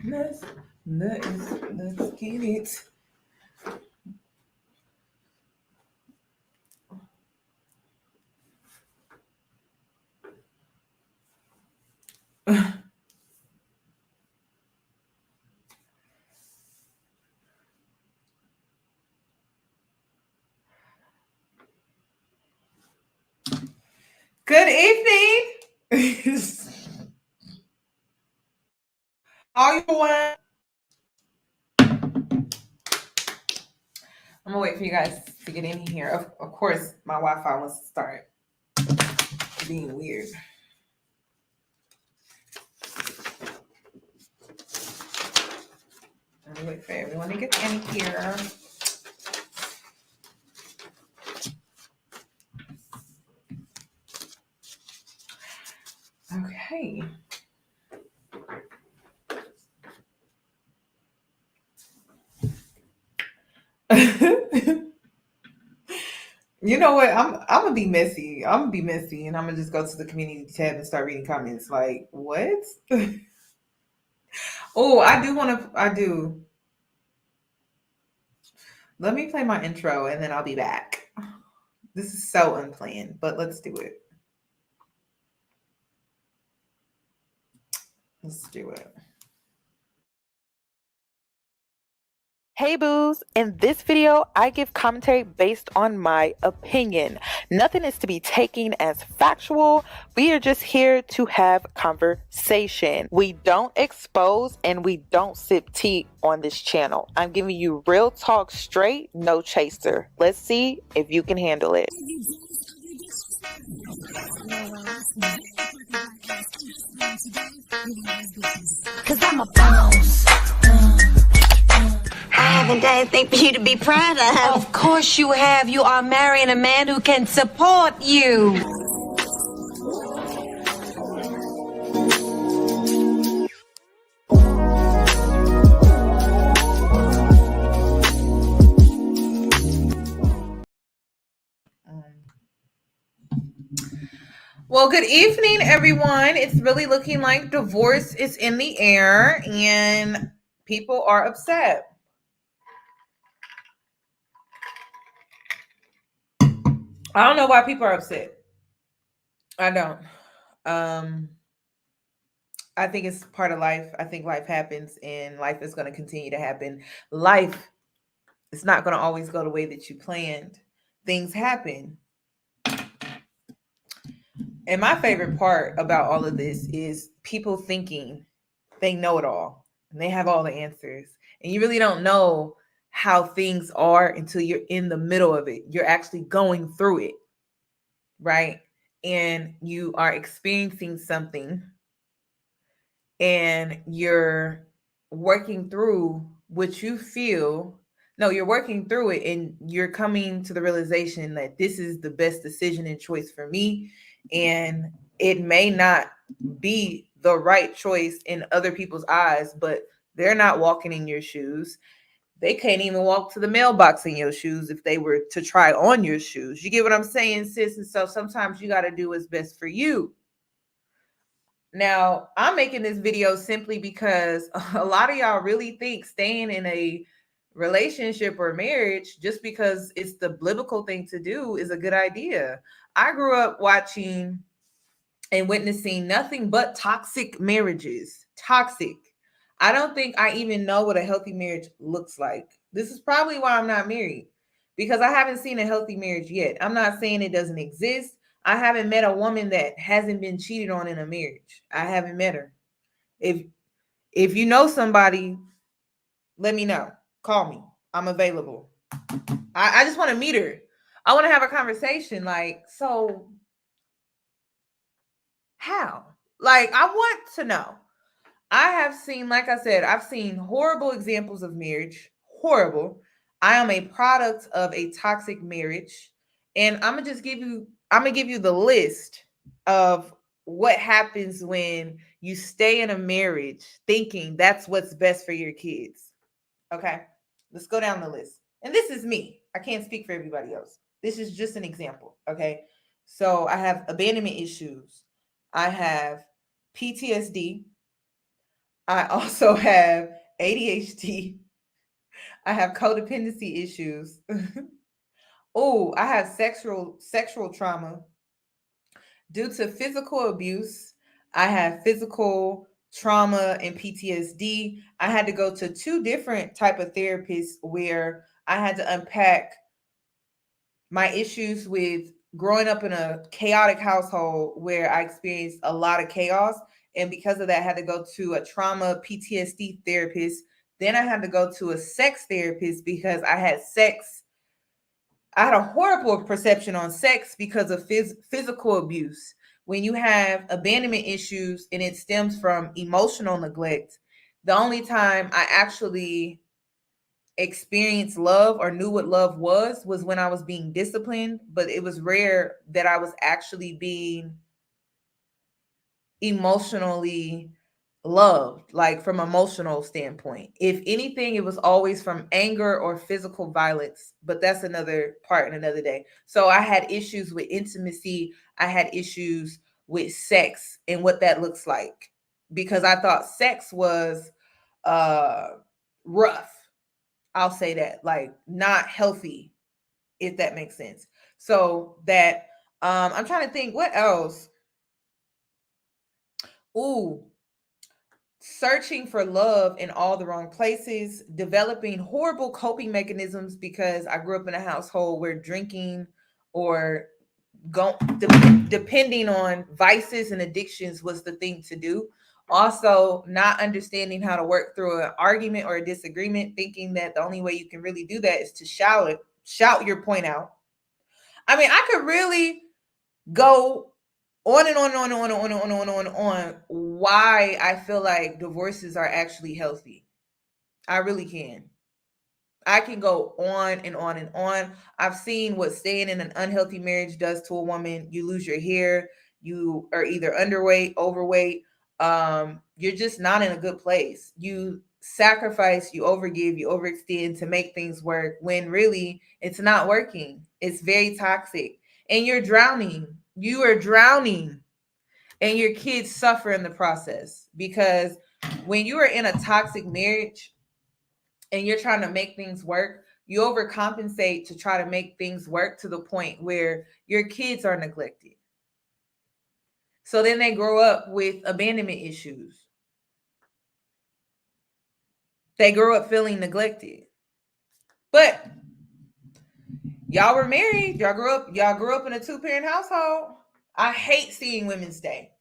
Let's get it. Good evening. How you doing? I'm gonna wait for you guys to get in here. Of course, my Wi-Fi wants to start being weird. I'm gonna wait for everyone to get in here. Okay. You know what? I'm gonna be messy. I'm gonna be messy, and I'm gonna just go to the community tab and start reading comments. Like, what? Oh, I do want to. I do. Let me play my intro, and then I'll be back. This is so unplanned, but let's do it. Let's do it. Hey boos, in this video, I give commentary based on my opinion. Nothing is to be taken as factual. We are just here to have conversation. We don't expose and we don't sip tea on this channel. I'm giving you real talk straight, no chaser. Let's see if you can handle it. Cause I'm a boss. I haven't done anything for you to be proud of. Of course you have. You are marrying a man who can support you. Well, good evening, everyone. It's really looking like divorce is in the air and people are upset. I don't know why people are upset. I don't. I think it's part of life. I think life happens and life is going to continue to happen. Life is not going to always go the way that you planned. Things happen. And my favorite part about all of this is people thinking they know it all and they have all the answers. And you really don't know how things are until you're in the middle of it. You're actually going through it, right? And you are experiencing something and you're working through what you feel. No, you're working through it and you're coming to the realization that this is the best decision and choice for me. And it may not be the right choice in other people's eyes, but they're not walking in your shoes. They can't even walk to the mailbox in your shoes if they were to try on your shoes. You get what I'm saying, sis? And so sometimes you got to do what's best for you. Now, I'm making this video simply because a lot of y'all really think staying in a relationship or marriage just because it's the biblical thing to do is a good idea. I grew up watching and witnessing nothing but toxic marriages. Toxic. I don't think I even know what a healthy marriage looks like. This is probably why I'm not married, because I haven't seen a healthy marriage yet. I'm not saying it doesn't exist. I haven't met a woman that hasn't been cheated on in a marriage. I haven't met her. If you know somebody, let me know. Call me. I'm available. I just want to meet her. I want to have a conversation. Like, so how? Like, I want to know. I have seen, like I said, I've seen horrible examples of marriage. Horrible. I am a product of a toxic marriage. And I'm gonna give you the list of what happens when you stay in a marriage thinking that's what's best for your kids. Okay. Let's go down the list. And this is me. I can't speak for everybody else. This is just an example. Okay. So I have abandonment issues. I have PTSD. I also have ADHD. I have codependency issues. Oh, I have sexual trauma. Due to physical abuse, I have physical trauma and PTSD. I had to go to 2 different type of therapists where I had to unpack my issues with growing up in a chaotic household where I experienced a lot of chaos. And because of that, I had to go to a trauma PTSD therapist. Then I had to go to a sex therapist because I had a horrible perception on sex because of physical abuse. When you have abandonment issues and it stems from emotional neglect, the only time I actually experienced love or knew what love was when I was being disciplined, but it was rare that I was actually being emotionally loved, like from emotional standpoint. If anything, it was always from anger or physical violence, but that's another part in another day. So I had issues with intimacy. I had issues with sex and what that looks like because I thought sex was uh rough. I'll say that, like not healthy, if that makes sense. So that I'm trying to think what else. Ooh, searching for love in all the wrong places, developing horrible coping mechanisms because I grew up in a household where drinking or depending on vices and addictions was the thing to do. Also, not understanding how to work through an argument or a disagreement, thinking that the only way you can really do that is to shout your point out. I mean, I could really go on and on and on and on and on and on and on and on why I feel like divorces are actually healthy. I really can. I can go on and on and on. I've seen what staying in an unhealthy marriage does to a woman. You lose your hair, you are either underweight, overweight, you're just not in a good place. You sacrifice, you overgive, you overextend to make things work when really it's not working. It's very toxic. And you're drowning. You are drowning. And your kids suffer in the process because when you are in a toxic marriage, and you're trying to make things work, you overcompensate to try to make things work to the point where your kids are neglected. So then they grow up with abandonment issues. They grow up feeling neglected. But y'all were married, y'all grew up in a 2-parent household. I hate seeing Women's Day.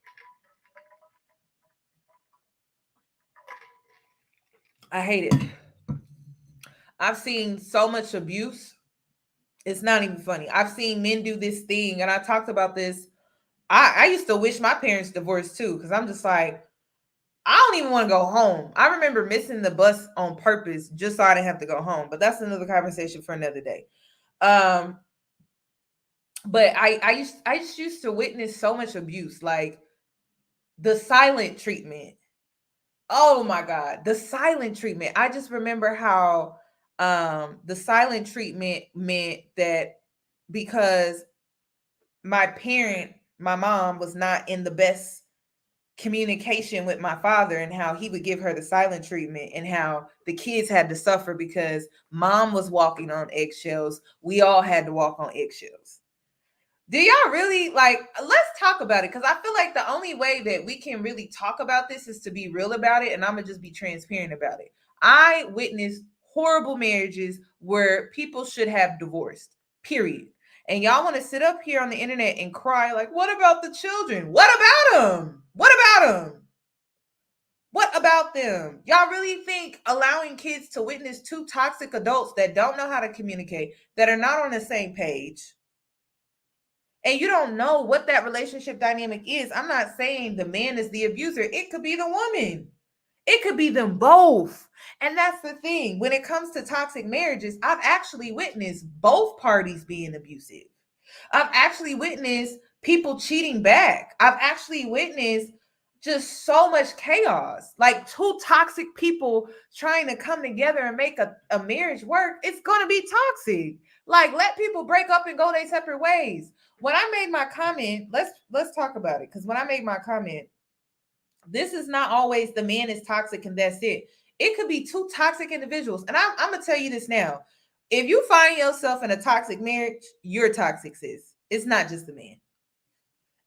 I hate it. I've seen so much abuse. It's not even funny. I've seen men do this thing, and I talked about this. I used to wish my parents divorced too, because I'm just like, I don't even want to go home. I remember missing the bus on purpose just so I didn't have to go home. But that's another conversation for another day. But I just used to witness so much abuse, like the silent treatment. Oh my God, the silent treatment. I just remember how the silent treatment meant that because my mom was not in the best communication with my father, and how he would give her the silent treatment, and how the kids had to suffer because mom was walking on eggshells. We all had to walk on eggshells. Do y'all really let's talk about it? Because I feel like the only way that we can really talk about this is to be real about it. And I'm going to just be transparent about it. I witnessed horrible marriages where people should have divorced, period. And y'all want to sit up here on the internet and cry like, what about the children? What about them? What about them? What about them? Y'all really think allowing kids to witness 2 toxic adults that don't know how to communicate, that are not on the same page, and you don't know what that relationship dynamic is? I'm not saying the man is the abuser. It could be the woman. It could be them both. And that's the thing. When it comes to toxic marriages, I've actually witnessed both parties being abusive. I've actually witnessed people cheating back. I've actually witnessed just so much chaos. Like 2 toxic people trying to come together and make a marriage work. It's going to be toxic. Like, let people break up and go their separate ways. When I made my comment, let's talk about it. Because when I made my comment, this is not always the man is toxic and that's it. It could be two toxic individuals. And I'm going to tell you this now. If you find yourself in a toxic marriage, you're toxic, sis. It's not just the man.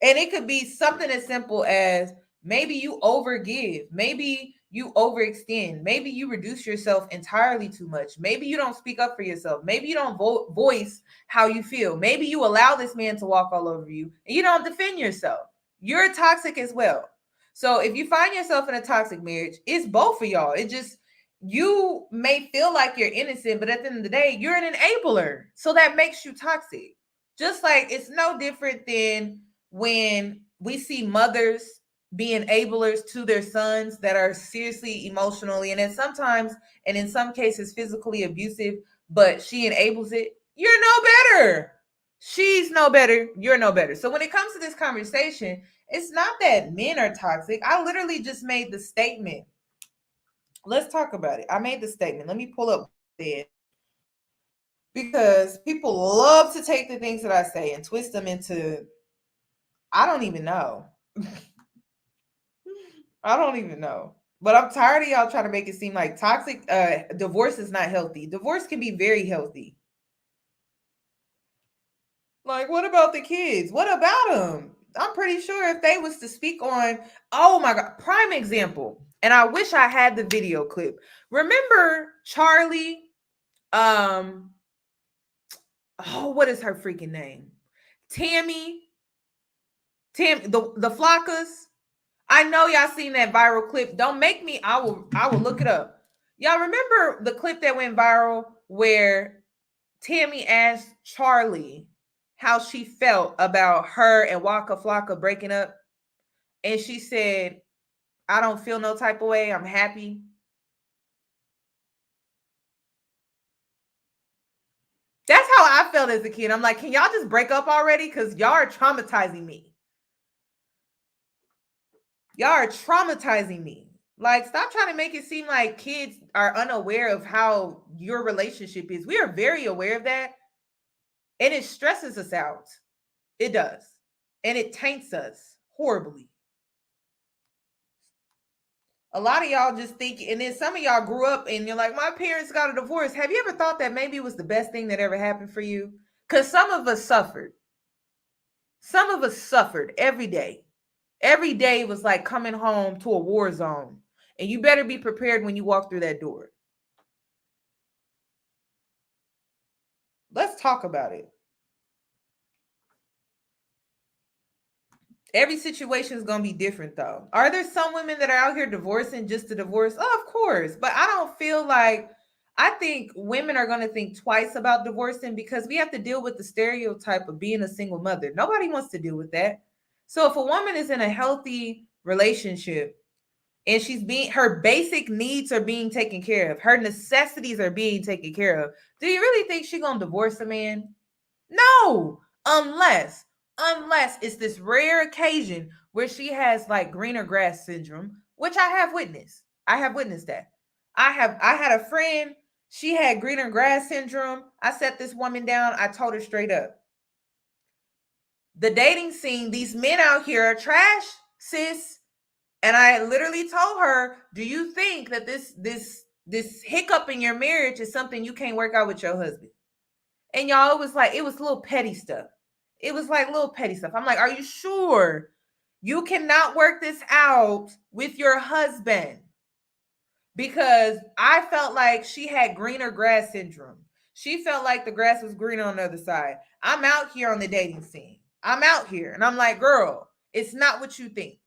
And it could be something as simple as maybe you overgive. Maybe you overextend. Maybe you reduce yourself entirely too much. Maybe you don't speak up for yourself. Maybe you don't voice how you feel. Maybe you allow this man to walk all over you and you don't defend yourself. You're toxic as well. So if you find yourself in a toxic marriage, it's both of y'all. It just, you may feel like you're innocent, but at the end of the day, you're an enabler. So that makes you toxic. Just like it's no different than when we see mothers be enablers to their sons that are seriously emotionally and then sometimes and in some cases physically abusive, but she enables it. You're no better. She's no better. You're no better. So when it comes to this conversation, it's not that men are toxic. I literally just made the statement. Let's talk about it. I made the statement. Let me pull up it, because people love to take the things that I say and twist them into, I don't even know. I don't even know. But I'm tired of y'all trying to make it seem like toxic. Divorce is not healthy. Divorce can be very healthy. Like, what about the kids? What about them? I'm pretty sure if they was to speak on, oh my God, prime example. And I wish I had the video clip. Remember Charlie? Oh, what is her freaking name? Tammy, the Flockas. I know y'all seen that viral clip. Don't make me, I will look it up. Y'all remember the clip that went viral where Tammy asked Charlie how she felt about her and Waka Flocka breaking up? And she said, I don't feel no type of way. I'm happy. That's how I felt as a kid. I'm like, can y'all just break up already? Because y'all are traumatizing me. Y'all are traumatizing me. Like, stop trying to make it seem like kids are unaware of how your relationship is. We are very aware of that. And it stresses us out. It does. And it taints us horribly. A lot of y'all just think, and then some of y'all grew up and you're like, my parents got a divorce. Have you ever thought that maybe it was the best thing that ever happened for you? Because some of us suffered. Some of us suffered every day. Every day was like coming home to a war zone. And you better be prepared when you walk through that door. Let's talk about it. Every situation is going to be different, though. Are there some women that are out here divorcing just to divorce? Oh, of course. But I don't feel like, I think women are going to think twice about divorcing because we have to deal with the stereotype of being a single mother. Nobody wants to deal with that. So if a woman is in a healthy relationship and her basic needs are being taken care of, her necessities are being taken care of, do you really think she's going to divorce a man? No, unless it's this rare occasion where she has like greener grass syndrome, which I have witnessed. I have witnessed that. I had a friend, she had greener grass syndrome. I sat this woman down. I told her straight up, the dating scene, these men out here are trash, sis. And I literally told her, do you think that this hiccup in your marriage is something you can't work out with your husband? And y'all, it was little petty stuff. It was like little petty stuff. I'm like, are you sure you cannot work this out with your husband? Because I felt like she had greener grass syndrome. She felt like the grass was greener on the other side. I'm out here on the dating scene. I'm out here. And I'm like, girl, it's not what you think.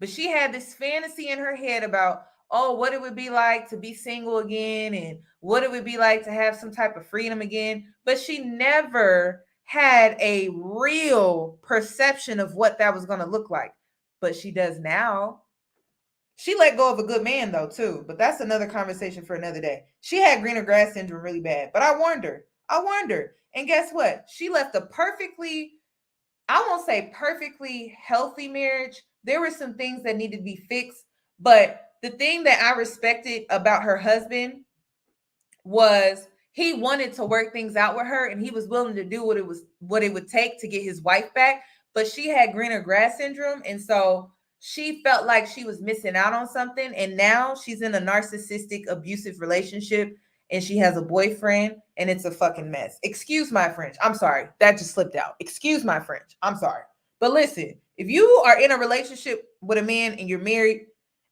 But she had this fantasy in her head about, oh, what it would be like to be single again and what it would be like to have some type of freedom again. But she never had a real perception of what that was going to look like. But she does now. She let go of a good man, though, too. But that's another conversation for another day. She had greener grass syndrome really bad. But I warned her. And guess what? She left a perfectly, I won't say perfectly healthy marriage. There were some things that needed to be fixed. But the thing that I respected about her husband was he wanted to work things out with her, and he was willing to do what it would take to get his wife back. But she had greener grass syndrome, and so she felt like she was missing out on something, and now she's in a narcissistic, abusive relationship, and she has a boyfriend, and it's a fucking mess. Excuse my French. I'm sorry. That just slipped out. Excuse my French. I'm sorry. But listen, if you are in a relationship with a man and you're married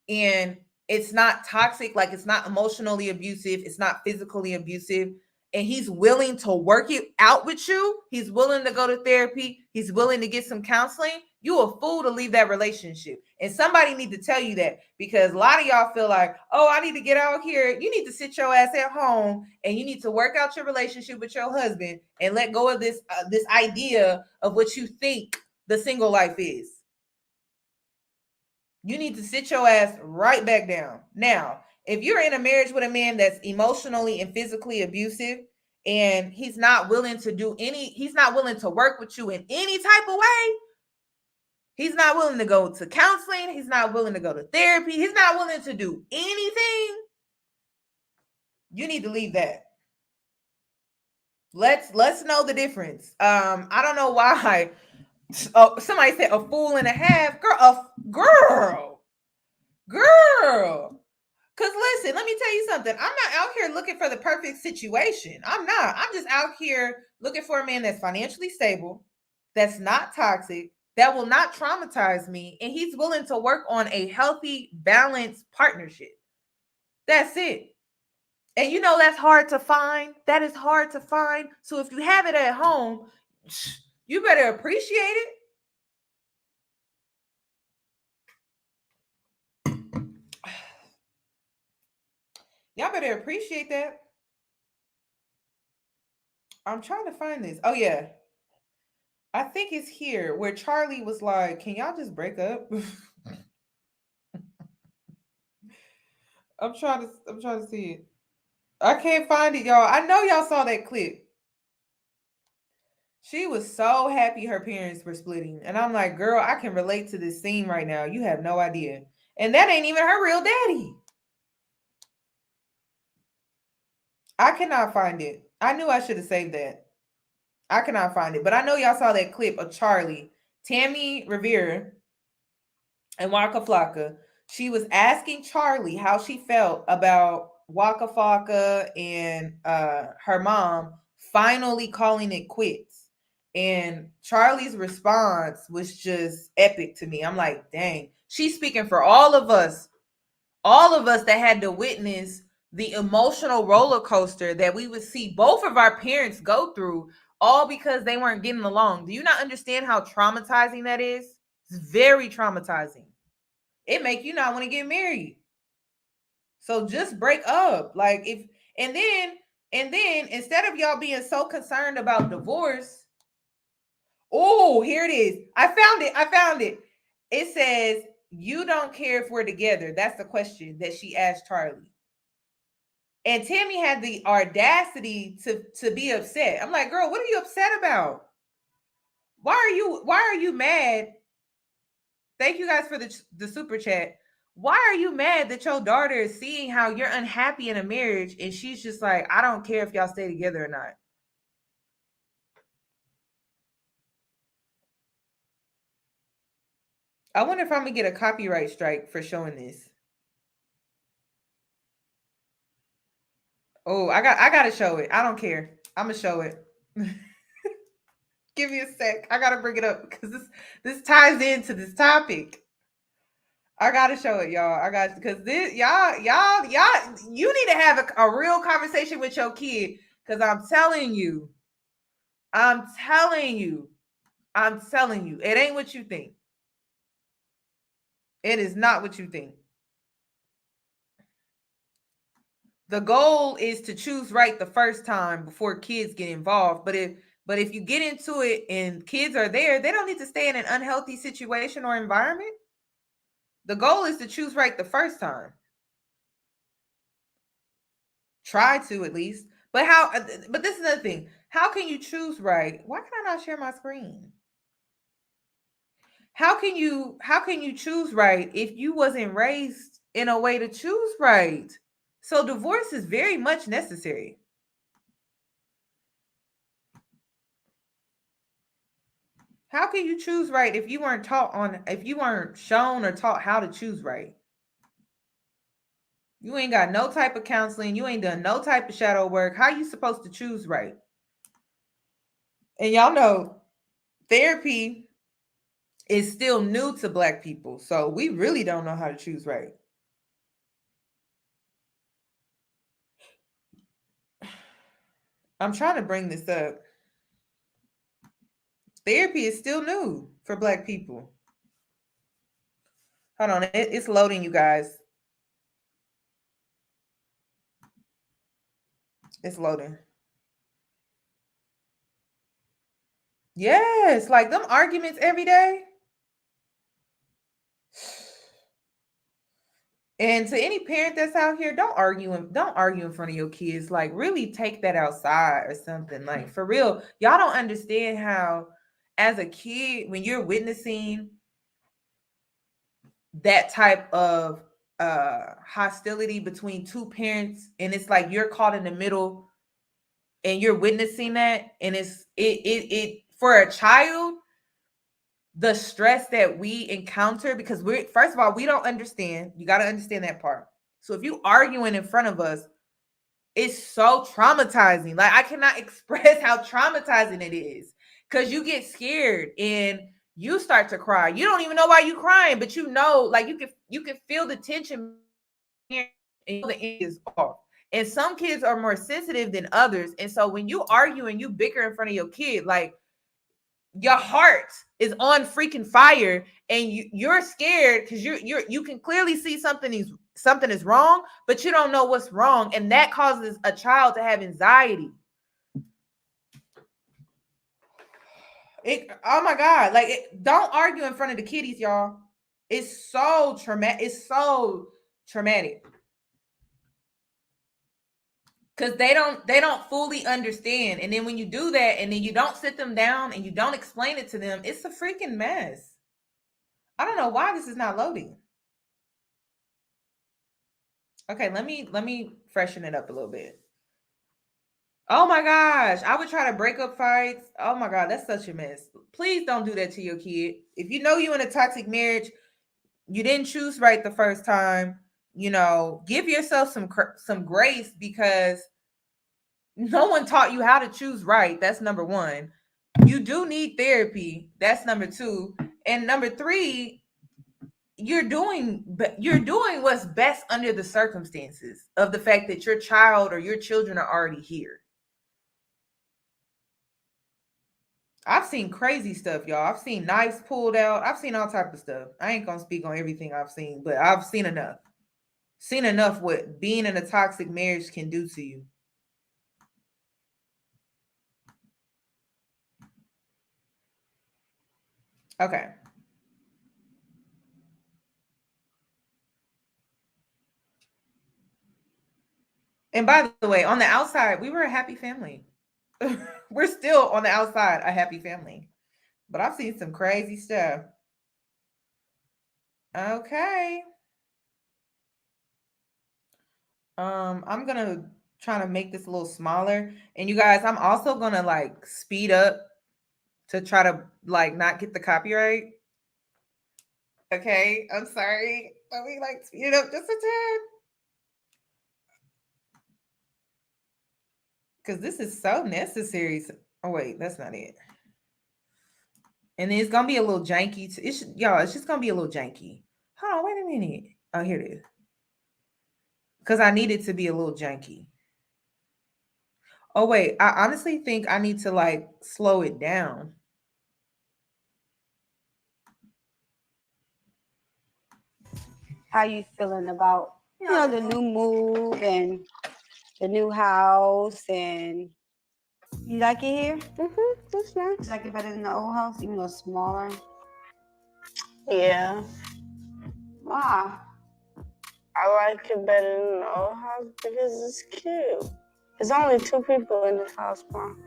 and it's not toxic, like it's not emotionally abusive, it's not physically abusive, and he's willing to work it out with you, he's willing to go to therapy, he's willing to get some counseling, you a fool to leave that relationship. And somebody need to tell you that, because a lot of y'all feel like, oh, I need to get out here. You need to sit your ass at home and you need to work out your relationship with your husband and let go of this idea of what you think the single life is. You need to sit your ass right back down. Now, if you're in a marriage with a man that's emotionally and physically abusive, and he's not willing to work with you in any type of way, he's not willing to go to counseling, he's not willing to go to therapy, he's not willing to do anything, you need to leave that. Let's know the difference. I don't know why. Oh, somebody said a fool and a half. Girl. Because listen, let me tell you something. I'm not out here looking for the perfect situation. I'm not. I'm just out here looking for a man that's financially stable, that's not toxic, that will not traumatize me, and he's willing to work on a healthy, balanced partnership. That's it. And you know that's hard to find. That is hard to find. So if you have it at home, you better appreciate it. Y'all better appreciate that. I'm trying to find this. Oh, yeah. I think it's here where Charlie was like, can y'all just break up? I'm trying to see it. I can't find it, y'all. I know y'all saw that clip. She was so happy her parents were splitting. And I'm like, girl, I can relate to this scene right now. You have no idea. And that ain't even her real daddy. I cannot find it. I knew I should have saved that. I cannot find it. But I know y'all saw that clip of Charlie, Tammy Rivera, and Waka Flocka. She was asking Charlie how she felt about Waka Flocka and her mom finally calling it quits. And Charlie's response was just epic to me. I'm like, dang, she's speaking for all of us that had to witness the emotional roller coaster that we would see both of our parents go through, all because they weren't getting along. Do you not understand how traumatizing that is? It's very traumatizing. It make you not want to get married. So just break up. Like and then instead of y'all being so concerned about divorce, oh, here it is. I found it. It says, you don't care if we're together. That's the question that she asked Charlie. And Tammy had the audacity to be upset. I'm like, girl, what are you upset about? Why are you mad? Thank you guys for the super chat. Why are you mad that your daughter is seeing how you're unhappy in a marriage and she's just like, I don't care if y'all stay together or not? I wonder if I'm gonna get a copyright strike for showing this. Oh, I gotta show it. I don't care. I'm gonna show it. Give me a sec. I gotta bring it up because this ties into this topic. I gotta show it, y'all. I got because this y'all, you need to have a real conversation with your kid. Because I'm telling you, it ain't what you think. It is not what you think. The goal is to choose right the first time before kids get involved. But if you get into it and kids are there, they don't need to stay in an unhealthy situation or environment. The goal is to choose right the first time. Try to, at least. But this is another thing. How can you choose right? Why can I not share my screen? How can you choose right if you wasn't raised in a way to choose right? So divorce is very much necessary. How can you choose right if you weren't shown or taught how to choose right? You ain't got no type of counseling. You ain't done no type of shadow work. How you supposed to choose right? And y'all know therapy is still new to Black people. So we really don't know how to choose right. I'm trying to bring this up. Therapy is still new for Black people. Hold on. It's loading, you guys. It's loading. Yes, like them arguments every day. And to any parent that's out here, don't argue in front of your kids. Like, really take that outside or something. Like, for real, y'all don't understand how, as a kid, when you're witnessing that type of hostility between two parents, and it's like you're caught in the middle, and you're witnessing that, and it for a child, the stress that we encounter, because first of all, we don't understand. You got to understand that part. So if you arguing in front of us, it's so traumatizing. Like, I cannot express how traumatizing it is, because you get scared and you start to cry. You don't even know why you're crying, but you know, like, you can feel the tension and the end is off. And some kids are more sensitive than others. And so when you argue and you bicker in front of your kid, like, your heart is on freaking fire, and you're scared because you can clearly see something is wrong, but you don't know what's wrong, and that causes a child to have anxiety. Oh my God, like, don't argue in front of the kiddies, y'all. It's so traumatic. It's so traumatic. Because they don't fully understand. And then when you do that and then you don't sit them down and you don't explain it to them, it's a freaking mess. I don't know why this is not loading. Okay, let me freshen it up a little bit. Oh my gosh, I would try to break up fights. Oh my God, that's such a mess. Please don't do that to your kid. If you know you're in a toxic marriage, you didn't choose right the first time, give yourself some grace, because no one taught you how to choose right. That's number one. You do need therapy. That's number two. And number three, you're doing what's best under the circumstances of the fact that your child or your children are already here. I've seen crazy stuff, y'all. I've seen knives pulled out. I've seen all type of stuff. I ain't gonna speak on everything I've seen, but I've seen enough. Seen enough what being in a toxic marriage can do to you. Okay. And by the way, on the outside, we were a happy family. We're still on the outside a happy family. But I've seen some crazy stuff. Okay. I'm gonna try to make this a little smaller. And you guys, I'm also gonna like speed up to try to like not get the copyright. Okay, I'm sorry. Let me like speed it up just a tad. Because this is so necessary. Oh wait, that's not it. And then it's gonna be a little janky. Y'all, it's just gonna be a little janky. Hold on, wait a minute. Oh, here it is. Because I need it to be a little janky. Oh wait, I honestly think I need to like slow it down. How you feeling about the new move and the new house, and you like it here? That's nice. You like it better than the old house, even though it's smaller? Yeah, Why? I like it better than the old house because it's cute. There's only 2 people in this house, Mom.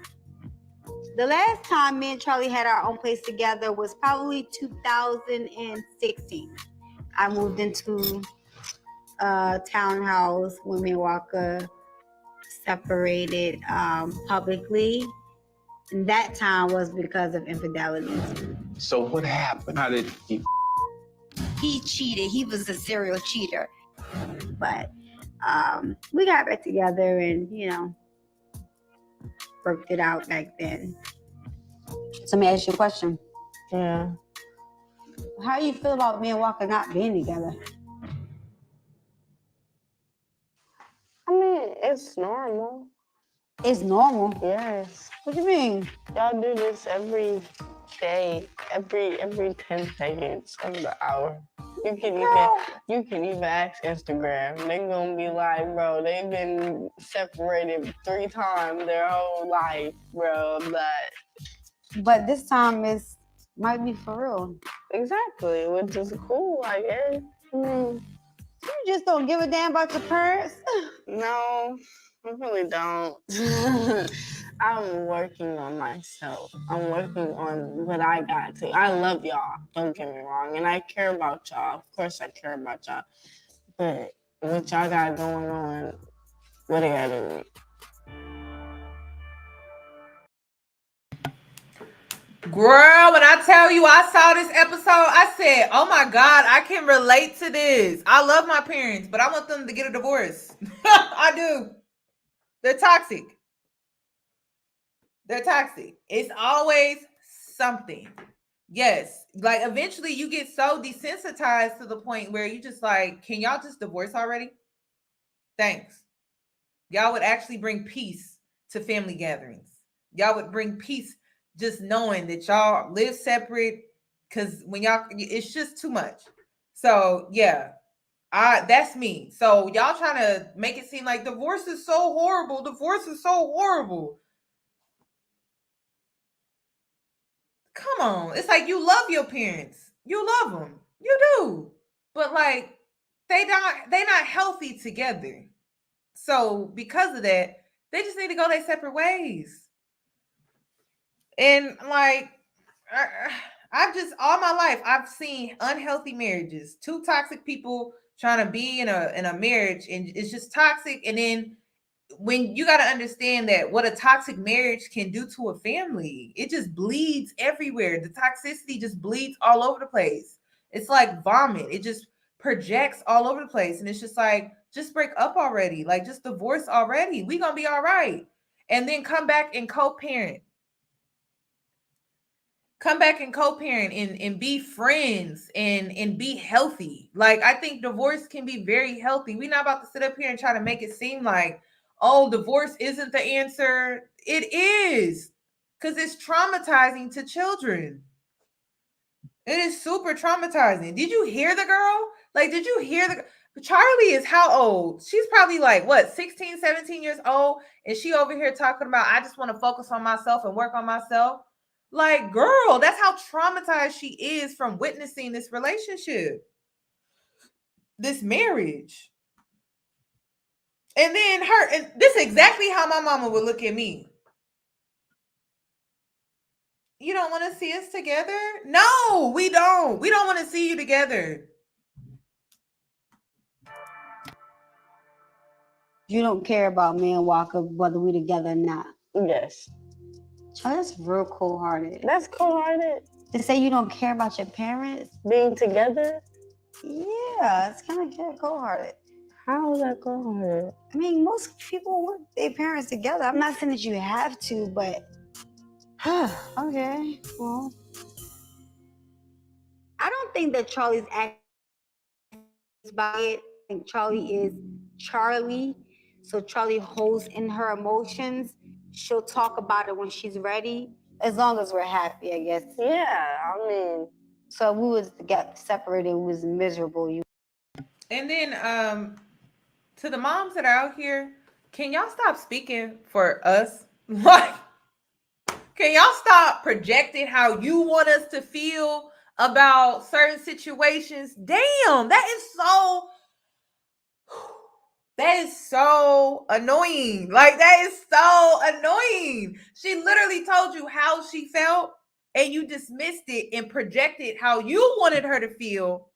The last time me and Charlie had our own place together was probably 2016. I moved into a townhouse when me and Walker separated publicly. And that time was because of infidelity. So what happened? How did he? He cheated. He was a serial cheater. But we got back together and, worked it out back then. So let me ask you a question. Yeah. How do you feel about me and Walker not being together? I mean, it's normal. It's normal. Yes. What do you mean? Y'all do this every day, every 10 seconds of the hour. You can even ask Instagram. They gonna be like, bro, they've been separated 3 times their whole life, bro. But this time might be for real. Exactly, which is cool, I guess. I mean, You just don't give a damn about your parents. no, I really don't. I'm working on myself. I'm working on what I got to. I love y'all, don't get me wrong. And I care about y'all. Of course I care about y'all. But what y'all got going on, what I gotta do? Girl, when I tell you I saw this episode, I said, oh my God, I can relate to this. I love my parents, but I want them to get a divorce. I do. They're toxic. They're toxic. It's always something. Yes. Like eventually you get so desensitized to the point where you just like, can y'all just divorce already? Thanks. Y'all would actually bring peace to family gatherings. Y'all would bring peace just knowing that y'all live separate, because when y'all, it's just too much. So yeah, that's me. So y'all trying to make it seem like divorce is so horrible. Divorce is so horrible. Come on. It's like you love your parents. You love them. You do. But like they not healthy together. So because of that, they just need to go their separate ways. And like I've just all my life I've seen unhealthy marriages, 2 toxic people trying to be in a marriage, and it's just toxic. And then when you got to understand that what a toxic marriage can do to a family, it just bleeds everywhere. The toxicity just bleeds all over the place. It's like vomit. It just projects all over the place. And it's just like, just break up already. Like just divorce already. We gonna be all right. And then come back and co-parent. Come back and co-parent and be friends and be healthy. Like I think divorce can be very healthy. We're not about to sit up here and try to make it seem like, oh, divorce isn't the answer. It is, because it's traumatizing to children. It is super traumatizing. Did you hear the girl? Like, did you hear Charlie is how old? She's probably like, what, 16, 17 years old? And she over here talking about, I just want to focus on myself and work on myself. Like, girl, that's how traumatized she is from witnessing this relationship, this marriage. And then and this is exactly how my mama would look at me. You don't want to see us together? No, we don't. We don't want to see you together. You don't care about me and Walker, whether we together or not. Yes. Oh, that's real cold-hearted. That's cold-hearted. To say you don't care about your parents? Being together? Yeah, it's kind of cold-hearted. How is that cold-hearted? I mean, most people want their parents together. I'm not saying that you have to, but okay, well. I don't think that Charlie's acting by it. I think Charlie is Charlie. So Charlie holds in her emotions. She'll talk about it when she's ready, as long as we're happy, I guess. Yeah, I mean. So if we was to get separated, it was miserable. And then to the moms that are out here, can y'all stop speaking for us? Like, can y'all stop projecting how you want us to feel about certain situations? Damn, that is so annoying. Like, that is so annoying. She literally told you how she felt and you dismissed it and projected how you wanted her to feel.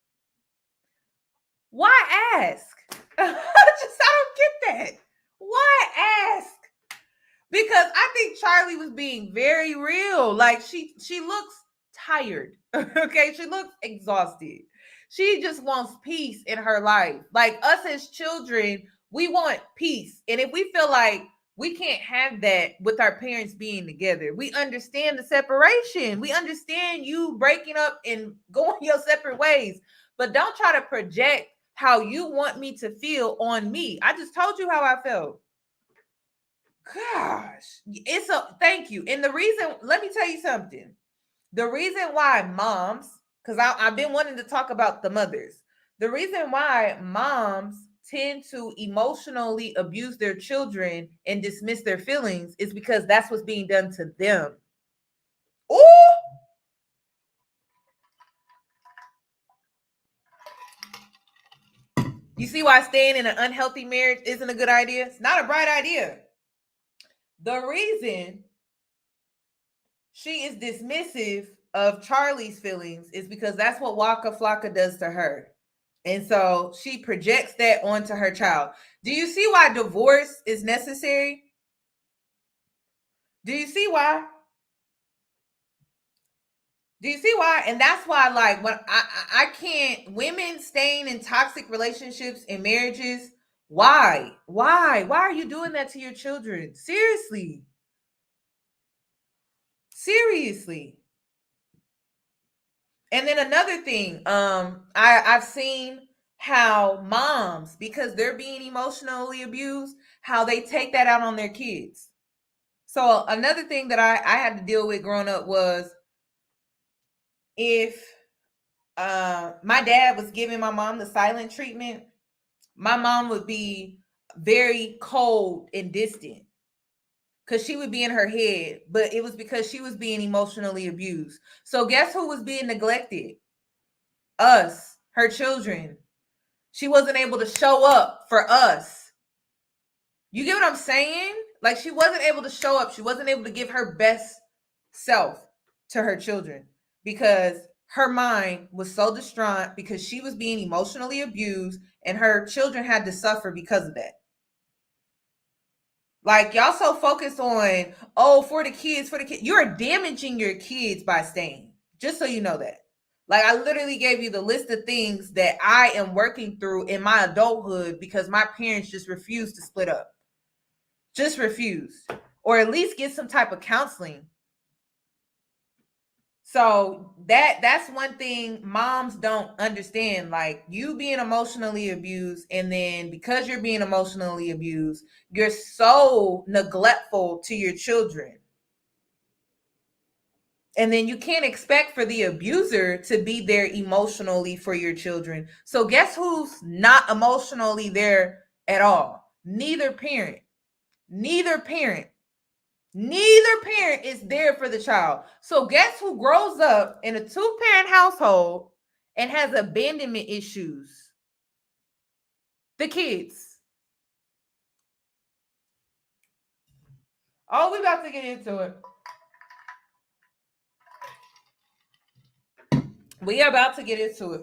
Why ask? I don't get that. Why ask? Because I think Charlie was being very real. Like she looks tired. Okay, she looks exhausted. She just wants peace in her life. Like us as children, we want peace. And if we feel like we can't have that with our parents being together, we understand the separation. We understand you breaking up and going your separate ways. But don't try to project how you want me to feel on me. I just told you how I felt. Gosh, it's a thank you. And the reason, let me tell you something. The reason why moms, because I've been wanting to talk about the mothers, the reason why moms tend to emotionally abuse their children and dismiss their feelings is because that's what's being done to them. Ooh! You see why staying in an unhealthy marriage isn't a good idea? It's not a bright idea. The reason she is dismissive of Charlie's feelings is because that's what Waka Flocka does to her. And so she projects that onto her child. Do you see why divorce is necessary? Do you see why? Do you see why? And that's why, like, when I can't, women staying in toxic relationships and marriages, why? Why are you doing that to your children? Seriously. And then another thing, I've seen how moms, because they're being emotionally abused, how they take that out on their kids. So another thing that I had to deal with growing up was if my dad was giving my mom the silent treatment, my mom would be very cold and distant because she would be in her head, but it was because she was being emotionally abused. So guess who was being neglected? Us, her children. She wasn't able to show up for us. You get what I'm saying? Like, she wasn't able to show up. She wasn't able to give her best self to her children because her mind was so distraught because she was being emotionally abused and her children had to suffer because of that. Like, y'all so focused on, oh, for the kids. You're damaging your kids by staying. Just so you know that. Like, I literally gave you the list of things that I am working through in my adulthood because my parents just refused to split up. Just refused. Or at least get some type of counseling. So that's one thing moms don't understand. Like, you being emotionally abused, and then because you're being emotionally abused, you're so neglectful to your children. And then you can't expect for the abuser to be there emotionally for your children. So guess who's not emotionally there at all? Neither parent. Neither parent is there for the child. So guess who grows up in a 2-parent household and has abandonment issues? The kids. Oh, we about to get into it. We are about to get into it.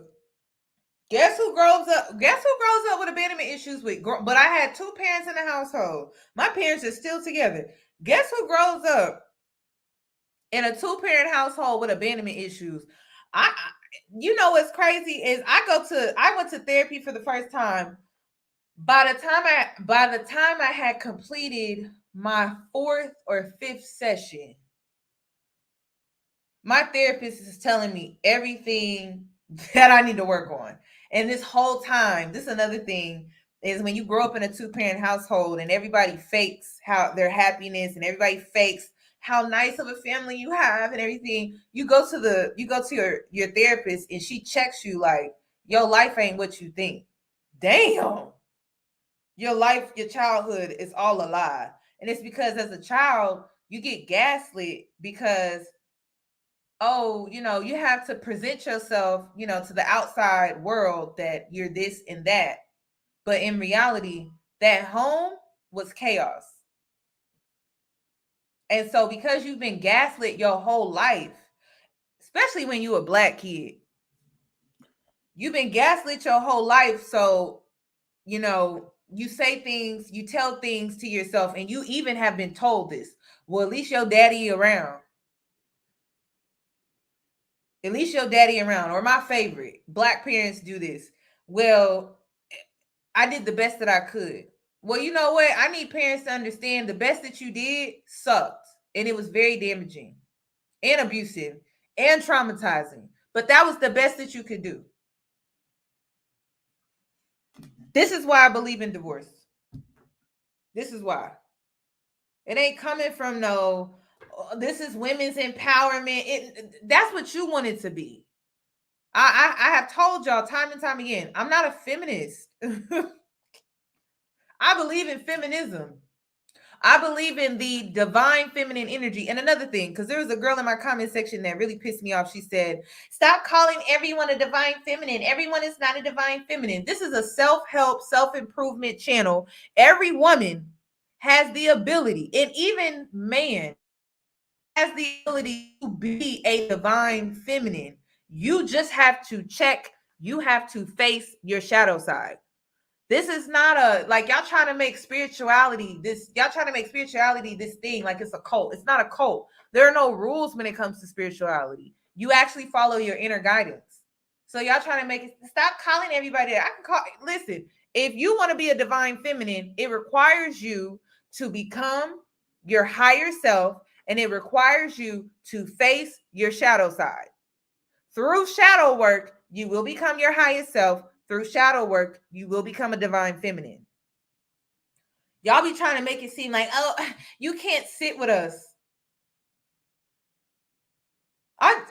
Guess who grows up with abandonment issues but I had 2 parents in the household. My parents are still together. Guess who grows up in a 2-parent household with abandonment issues? You know what's crazy is I went to therapy for the first time. By the time I had completed my 4th or 5th session, my therapist is telling me everything that I need to work on. And this whole time, this is another thing, is when you grow up in a 2-parent household and everybody fakes how their happiness and everybody fakes how nice of a family you have and everything. You go to your therapist and she checks you like, your life ain't what you think. Damn. Your childhood is all a lie. And it's because as a child, you get gaslit because, oh, you have to present yourself, to the outside world that you're this and that. But in reality, that home was chaos. And so because you've been gaslit your whole life, especially when you're a Black kid, you've been gaslit your whole life. So, you say things, you tell things to yourself, and you even have been told this. Well, at least your daddy around. At least your daddy around. Or my favorite, Black parents do this. Well, I did the best that I could. Well, you know what? I need parents to understand the best that you did sucked. And it was very damaging and abusive and traumatizing. But that was the best that you could do. This is why I believe in divorce. This is why. It ain't coming from no, this is women's empowerment. That's what you want it to be. I have told y'all time and time again, I'm not a feminist. I believe in feminism. I believe in the divine feminine energy. And another thing, because there was a girl in my comment section that really pissed me off. She said, stop calling everyone a divine feminine. Everyone is not a divine feminine. This is a self-help, self-improvement channel. Every woman has the ability, and even man has the ability to be a divine feminine. You just have to check. You have to face your shadow side. This is not a, like, y'all trying to make spirituality this thing like it's a cult. It's not a cult. There are no rules when it comes to spirituality. You actually follow your inner guidance. So y'all trying to make it, stop calling everybody. Listen, if you want to be a divine feminine, it requires you to become your higher self, and it requires you to face your shadow side. Through shadow work, you will become your highest self. Through shadow work, you will become a divine feminine. Y'all be trying to make it seem like, oh, you can't sit with us.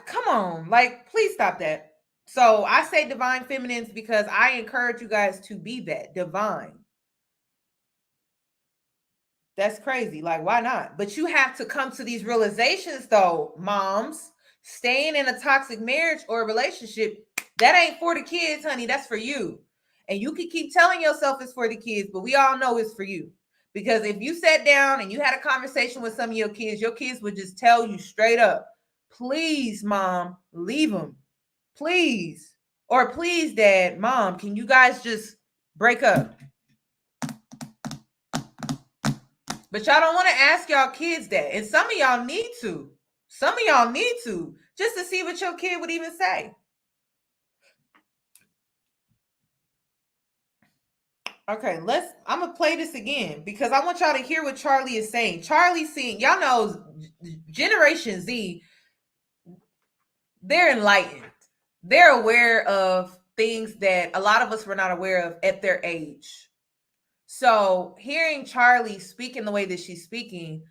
Come on, like, please stop that. So I say divine feminines because I encourage you guys to be that divine. That's crazy. Like, why not? But you have to come to these realizations, though, moms. Staying in a toxic marriage or a relationship, that ain't for the kids, honey. That's for you. And you can keep telling yourself it's for the kids, but we all know it's for you. Because if you sat down and you had a conversation with some of your kids would just tell you straight up, please, mom, leave them. Please. Or please, dad, mom, can you guys just break up? But y'all don't want to ask y'all kids that. And some of y'all need to. Some of y'all need to, just to see what your kid would even say. Okay, I'm going to play this again because I want y'all to hear what Charlie is saying. Charlie's saying, y'all know Generation Z, they're enlightened. They're aware of things that a lot of us were not aware of at their age. So hearing Charlie speak in the way that she's speaking,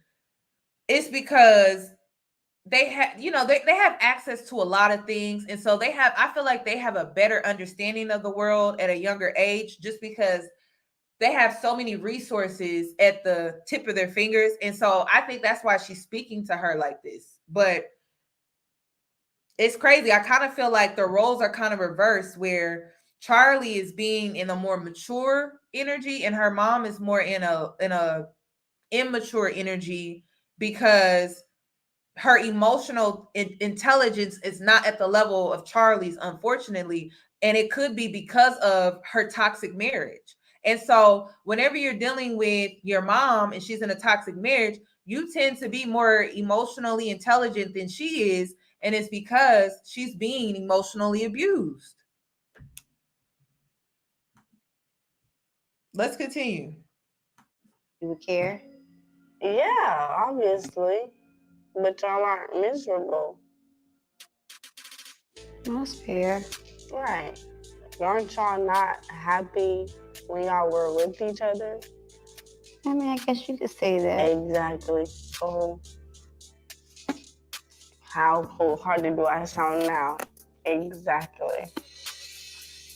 it's because they have, they have access to a lot of things. And so I feel like they have a better understanding of the world at a younger age, just because they have so many resources at the tip of their fingers. And so I think that's why she's speaking to her like this. But it's crazy. I kind of feel like the roles are kind of reversed, where Charlie is being in a more mature energy and her mom is more in a immature energy, because her emotional intelligence is not at the level of Charlie's, unfortunately. And it could be because of her toxic marriage. And so whenever you're dealing with your mom and she's in a toxic marriage, you tend to be more emotionally intelligent than she is. And it's because she's being emotionally abused. Let's continue. You would care? Yeah, obviously. But y'all aren't miserable. That's fair. Right. Aren't y'all not happy when y'all were with each other? I mean, I guess you could say that. Exactly. So, how cold-hearted do I sound now? Exactly.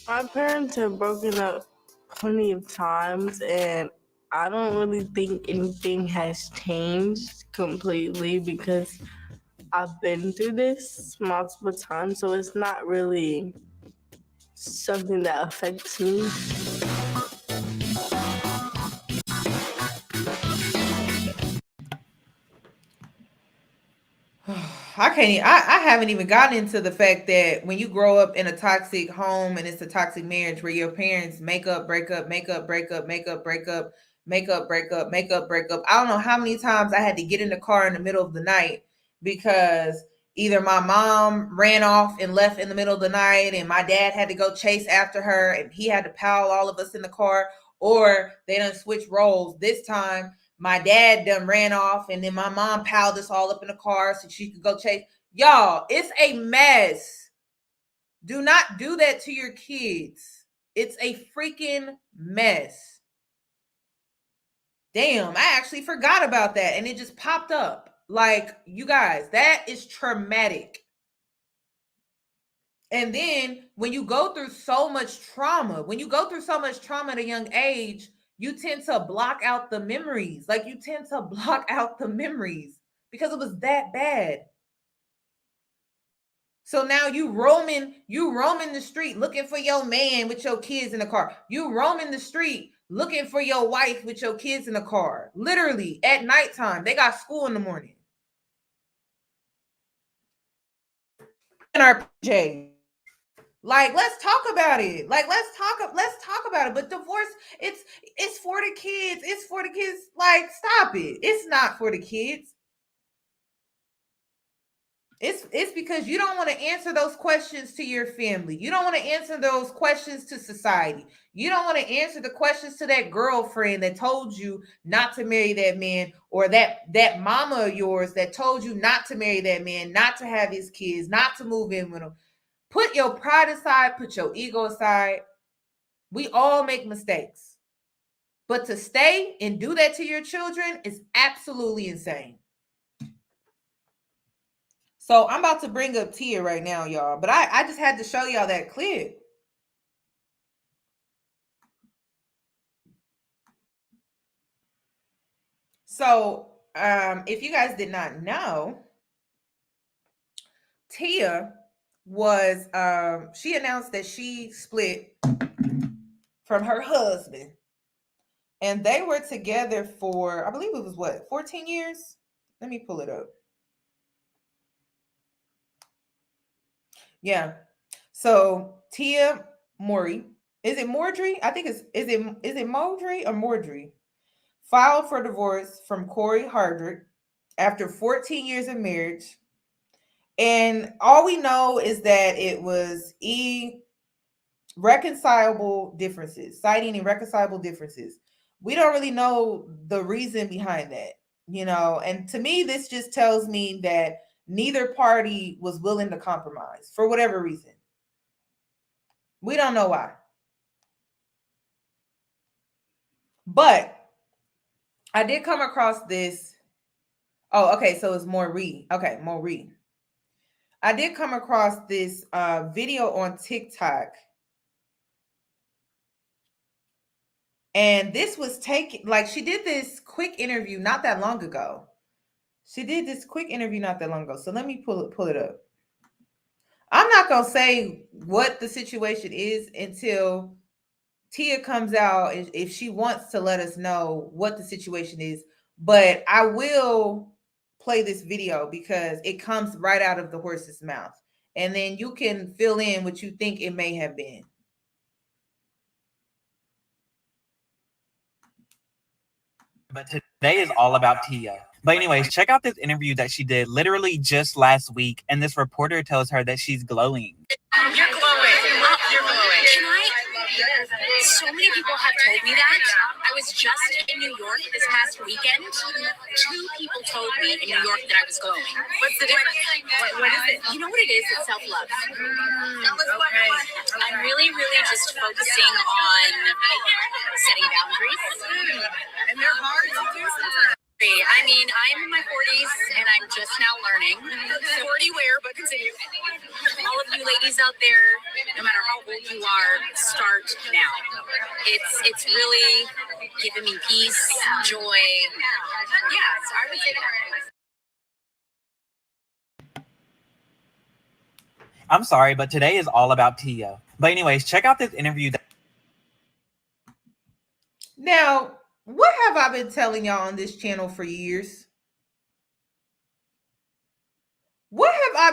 My parents have broken up plenty of times, and I don't really think anything has changed completely because I've been through this multiple times, so it's not really something that affects me. I haven't even gotten into the fact that when you grow up in a toxic home and it's a toxic marriage where your parents make up, break up, make up, break up, make up, break up, make up, break up, make up, break up. I don't know how many times I had to get in the car in the middle of the night because either my mom ran off and left in the middle of the night and my dad had to go chase after her and he had to pile all of us in the car, or they done switch roles. This time my dad done ran off and then my mom piled us all up in the car so she could go chase. Y'all, it's a mess. Do not do that to your kids. It's a freaking mess. Damn, I actually forgot about that and it just popped up. Like, you guys, that is traumatic. And then when you go through so much trauma, at a young age, you tend to block out the memories. Like, you tend to block out the memories because it was that bad. So now you roaming the street looking for your man with your kids in the car. You roaming the street looking for your wife with your kids in the car. Literally at nighttime. They got school in the morning. In our PJ. Like, let's talk about it. Like, let's talk about it. But divorce, it's for the kids. It's for the kids. Like, stop it. It's not for the kids. It's because you don't want to answer those questions to your family. You don't want to answer those questions to society. You don't want to answer the questions to that girlfriend that told you not to marry that man, or that mama of yours that told you not to marry that man, not to have his kids, not to move in with him. Put your pride aside, put your ego aside. We all make mistakes. But to stay and do that to your children is absolutely insane. So I'm about to bring up Tia right now, y'all. But I just had to show y'all that clip. So if you guys did not know, Tia was, she announced that she split from her husband. And they were together for, I believe it was what, 14 years? Let me pull it up. Yeah. So Tia Mowry, is it Mordry? I think is it Mordry or Mordry? Filed for divorce from Cory Hardrict after 14 years of marriage. And all we know is that it was irreconcilable differences, citing irreconcilable differences. We don't really know the reason behind that, you know, and to me, this just tells me that neither party was willing to compromise for whatever reason. We don't know why. But I did come across this. Oh, okay. So it's Maury. Okay, Maury. I did come across this video on TikTok. And this was taken, like, she did this quick interview not that long ago. So let me pull it up. I'm not going to say what the situation is until Tia comes out, if she wants to let us know what the situation is. But I will play this video because it comes right out of the horse's mouth. And then you can fill in what you think it may have been. But today is all about Tia. But anyways, check out this interview that she did literally just last week. And this reporter tells her that she's glowing. You're glowing. You're glowing. So many people have told me that. I was just in New York this past weekend. 2 people told me in New York that I was glowing. What's the difference? What is it? You know what it is? It's self-love. Okay. I'm really, really just focusing on setting boundaries. And they're hard to do sometimes. I mean, I'm in my 40s and I'm just now learning. 40 where, but continue. All of you ladies out there, no matter how old you are, start now. It's really giving me peace, joy. Yeah, so I would say that. I'm sorry, but today is all about Tia. But anyways, check out this interview. Now, what have I been telling y'all on this channel for years? What have I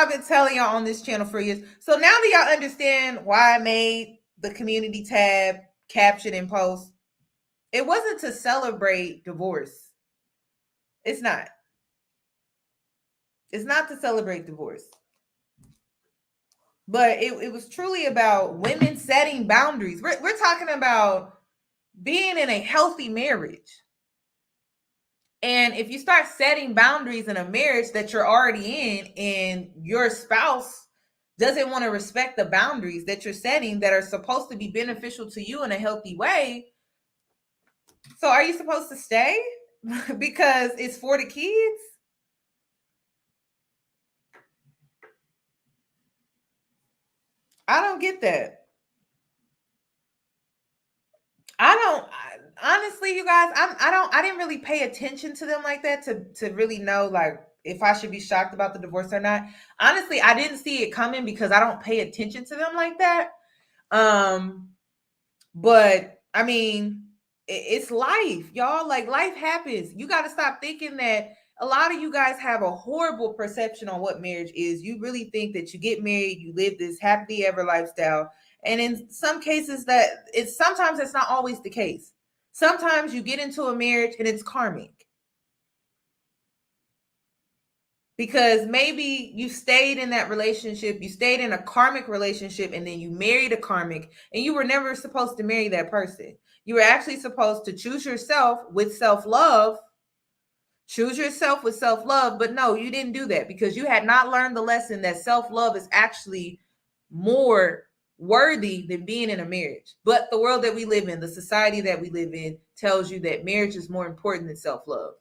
been telling y'all on this channel for years? So now that y'all understand why I made the community tab caption and post, it wasn't to celebrate divorce. It's not. It's not to celebrate divorce. But it was truly about women setting boundaries. We're talking about being in a healthy marriage. And if you start setting boundaries in a marriage that you're already in and your spouse doesn't want to respect the boundaries that you're setting that are supposed to be beneficial to you in a healthy way, so are you supposed to stay because it's for the kids? I don't get that. Honestly, you guys, I didn't really pay attention to them like that to really know like if I should be shocked about the divorce or not. Honestly, I didn't see it coming because I don't pay attention to them like that. But I mean, it's life, y'all. Like life happens. You got to stop thinking that a lot of you guys have a horrible perception on what marriage is. You really think that you get married, you live this happily ever lifestyle. And in some cases sometimes it's not always the case. Sometimes you get into a marriage and it's karmic. Because maybe you stayed in that relationship, you stayed in a karmic relationship, and then you married a karmic, and you were never supposed to marry that person. You were actually supposed to choose yourself with self-love. Choose yourself with self-love, but no, you didn't do that because you had not learned the lesson that self-love is actually more worthy than being in a marriage. But the world that we live in, the society that we live in, tells you that marriage is more important than self-love.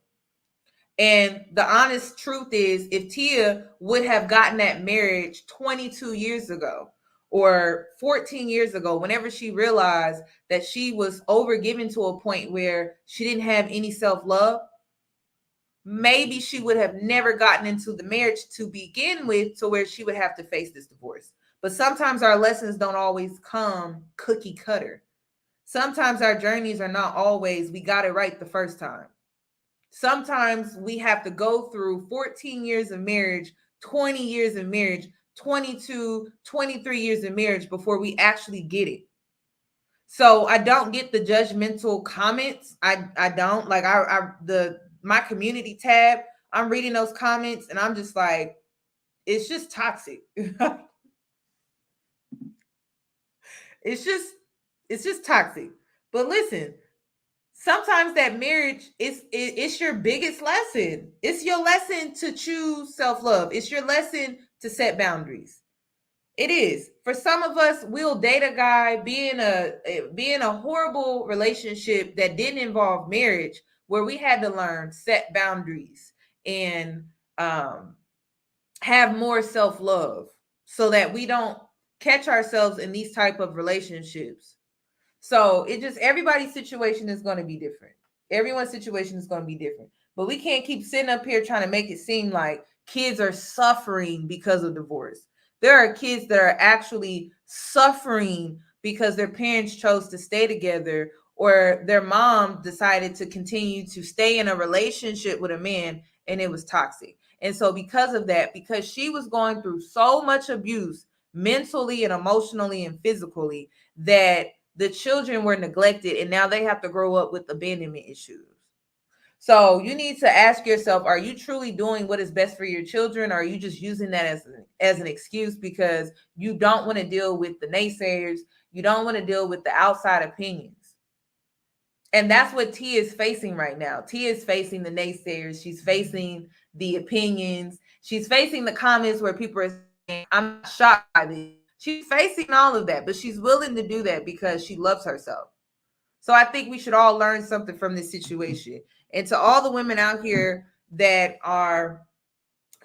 And the honest truth is, if Tia would have gotten that marriage 22 years ago or 14 years ago, whenever she realized that she was overgiven to a point where she didn't have any self-love, maybe she would have never gotten into the marriage to begin with, to where she would have to face this divorce. But sometimes our lessons don't always come cookie cutter. Sometimes our journeys are not always, we got it right the first time. Sometimes we have to go through 14 years of marriage, 20 years of marriage, 22, 23 years of marriage before we actually get it. So I don't get the judgmental comments. I don't like my community tab. I'm reading those comments and I'm just like, it's just toxic. It's just toxic. But listen, sometimes that marriage it's your biggest lesson. It's your lesson to choose self-love. It's your lesson to set boundaries. It is. For some of us, we'll date a guy, be in a horrible relationship that didn't involve marriage, where we had to learn set boundaries and have more self-love so that we don't catch ourselves in these type of relationships. So everybody's situation is going to be different. Everyone's situation is going to be different. But we can't keep sitting up here trying to make it seem like kids are suffering because of divorce. There are kids that are actually suffering because their parents chose to stay together, or their mom decided to continue to stay in a relationship with a man and it was toxic. And so because of that, because she was going through so much abuse mentally and emotionally and physically, that the children were neglected and now they have to grow up with abandonment issues. So you need to ask yourself, are you truly doing what is best for your children? Or are you just using that as an excuse because you don't want to deal with the naysayers? You don't want to deal with the outside opinions. And that's what Tia is facing right now. Tia is facing the naysayers. She's facing the opinions. She's facing the comments where people are saying, I'm not shocked by this. She's facing all of that, but she's willing to do that because she loves herself. So I think we should all learn something from this situation. And to all the women out here that are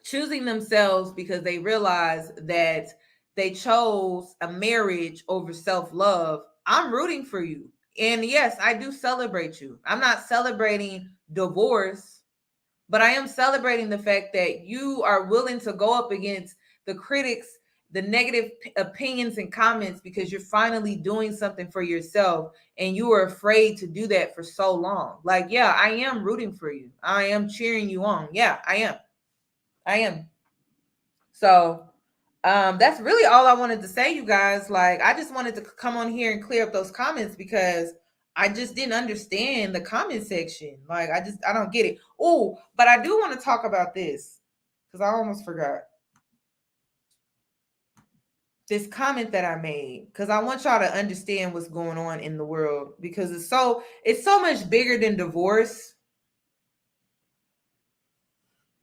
choosing themselves because they realize that they chose a marriage over self-love, I'm rooting for you. And yes, I do celebrate you. I'm not celebrating divorce, but I am celebrating the fact that you are willing to go up against the critics, the negative opinions and comments, because you're finally doing something for yourself and you were afraid to do that for so long. Like, yeah, I am rooting for you. I am cheering you on. Yeah, I am. So that's really all I wanted to say, you guys. Like, I just wanted to come on here and clear up those comments because I just didn't understand the comment section. Like, I don't get it. Oh, but I do want to talk about this because I almost forgot this comment that I made, because I want y'all to understand what's going on in the world, because it's so much bigger than divorce.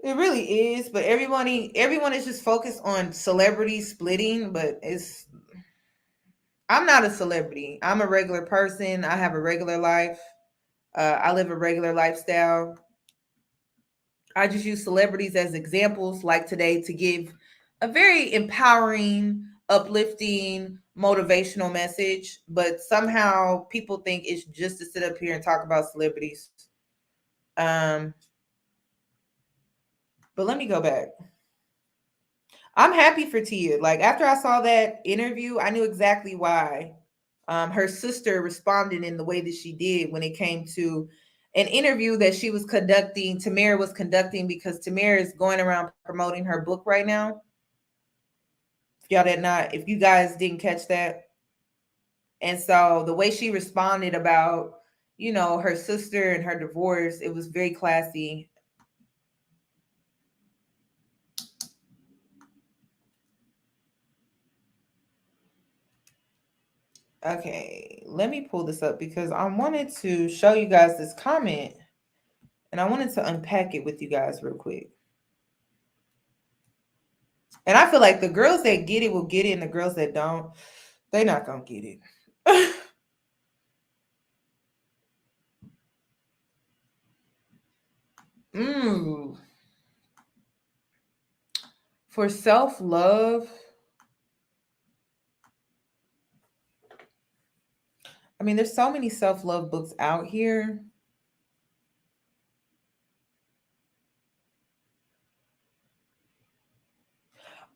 It really is, but everyone is just focused on celebrity splitting, but I'm not a celebrity. I'm a regular person. I have a regular life. I live a regular lifestyle. I just use celebrities as examples like today to give a very empowering, uplifting, motivational message, but somehow people think it's just to sit up here and talk about celebrities. But let me go back. I'm happy for Tia. Like, after I saw that interview, I knew exactly why her sister responded in the way that she did when it came to an interview that she was conducting, Tamara was conducting, because Tamara is going around promoting her book right now. If you guys didn't catch that. And so the way she responded about, her sister and her divorce, it was very classy. Okay, let me pull this up because I wanted to show you guys this comment and I wanted to unpack it with you guys real quick. And I feel like the girls that get it will get it, and the girls that don't, they're not going to get it. For self-love, I mean, there's so many self-love books out here.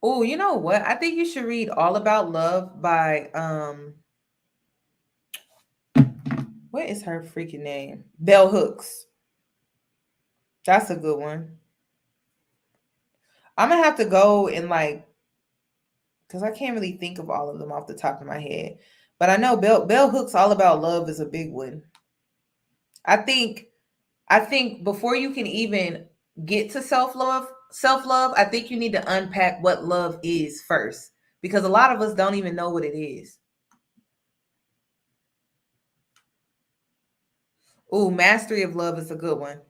Oh, you know what? I think you should read All About Love by what is her freaking name? Bell Hooks. That's a good one. I'm gonna have to go and because I can't really think of all of them off the top of my head. But I know Bell Hooks All About Love is a big one. I think before you can even get to self-love, I think you need to unpack what love is first, because a lot of us don't even know what it is. Ooh, Mastery of Love is a good one.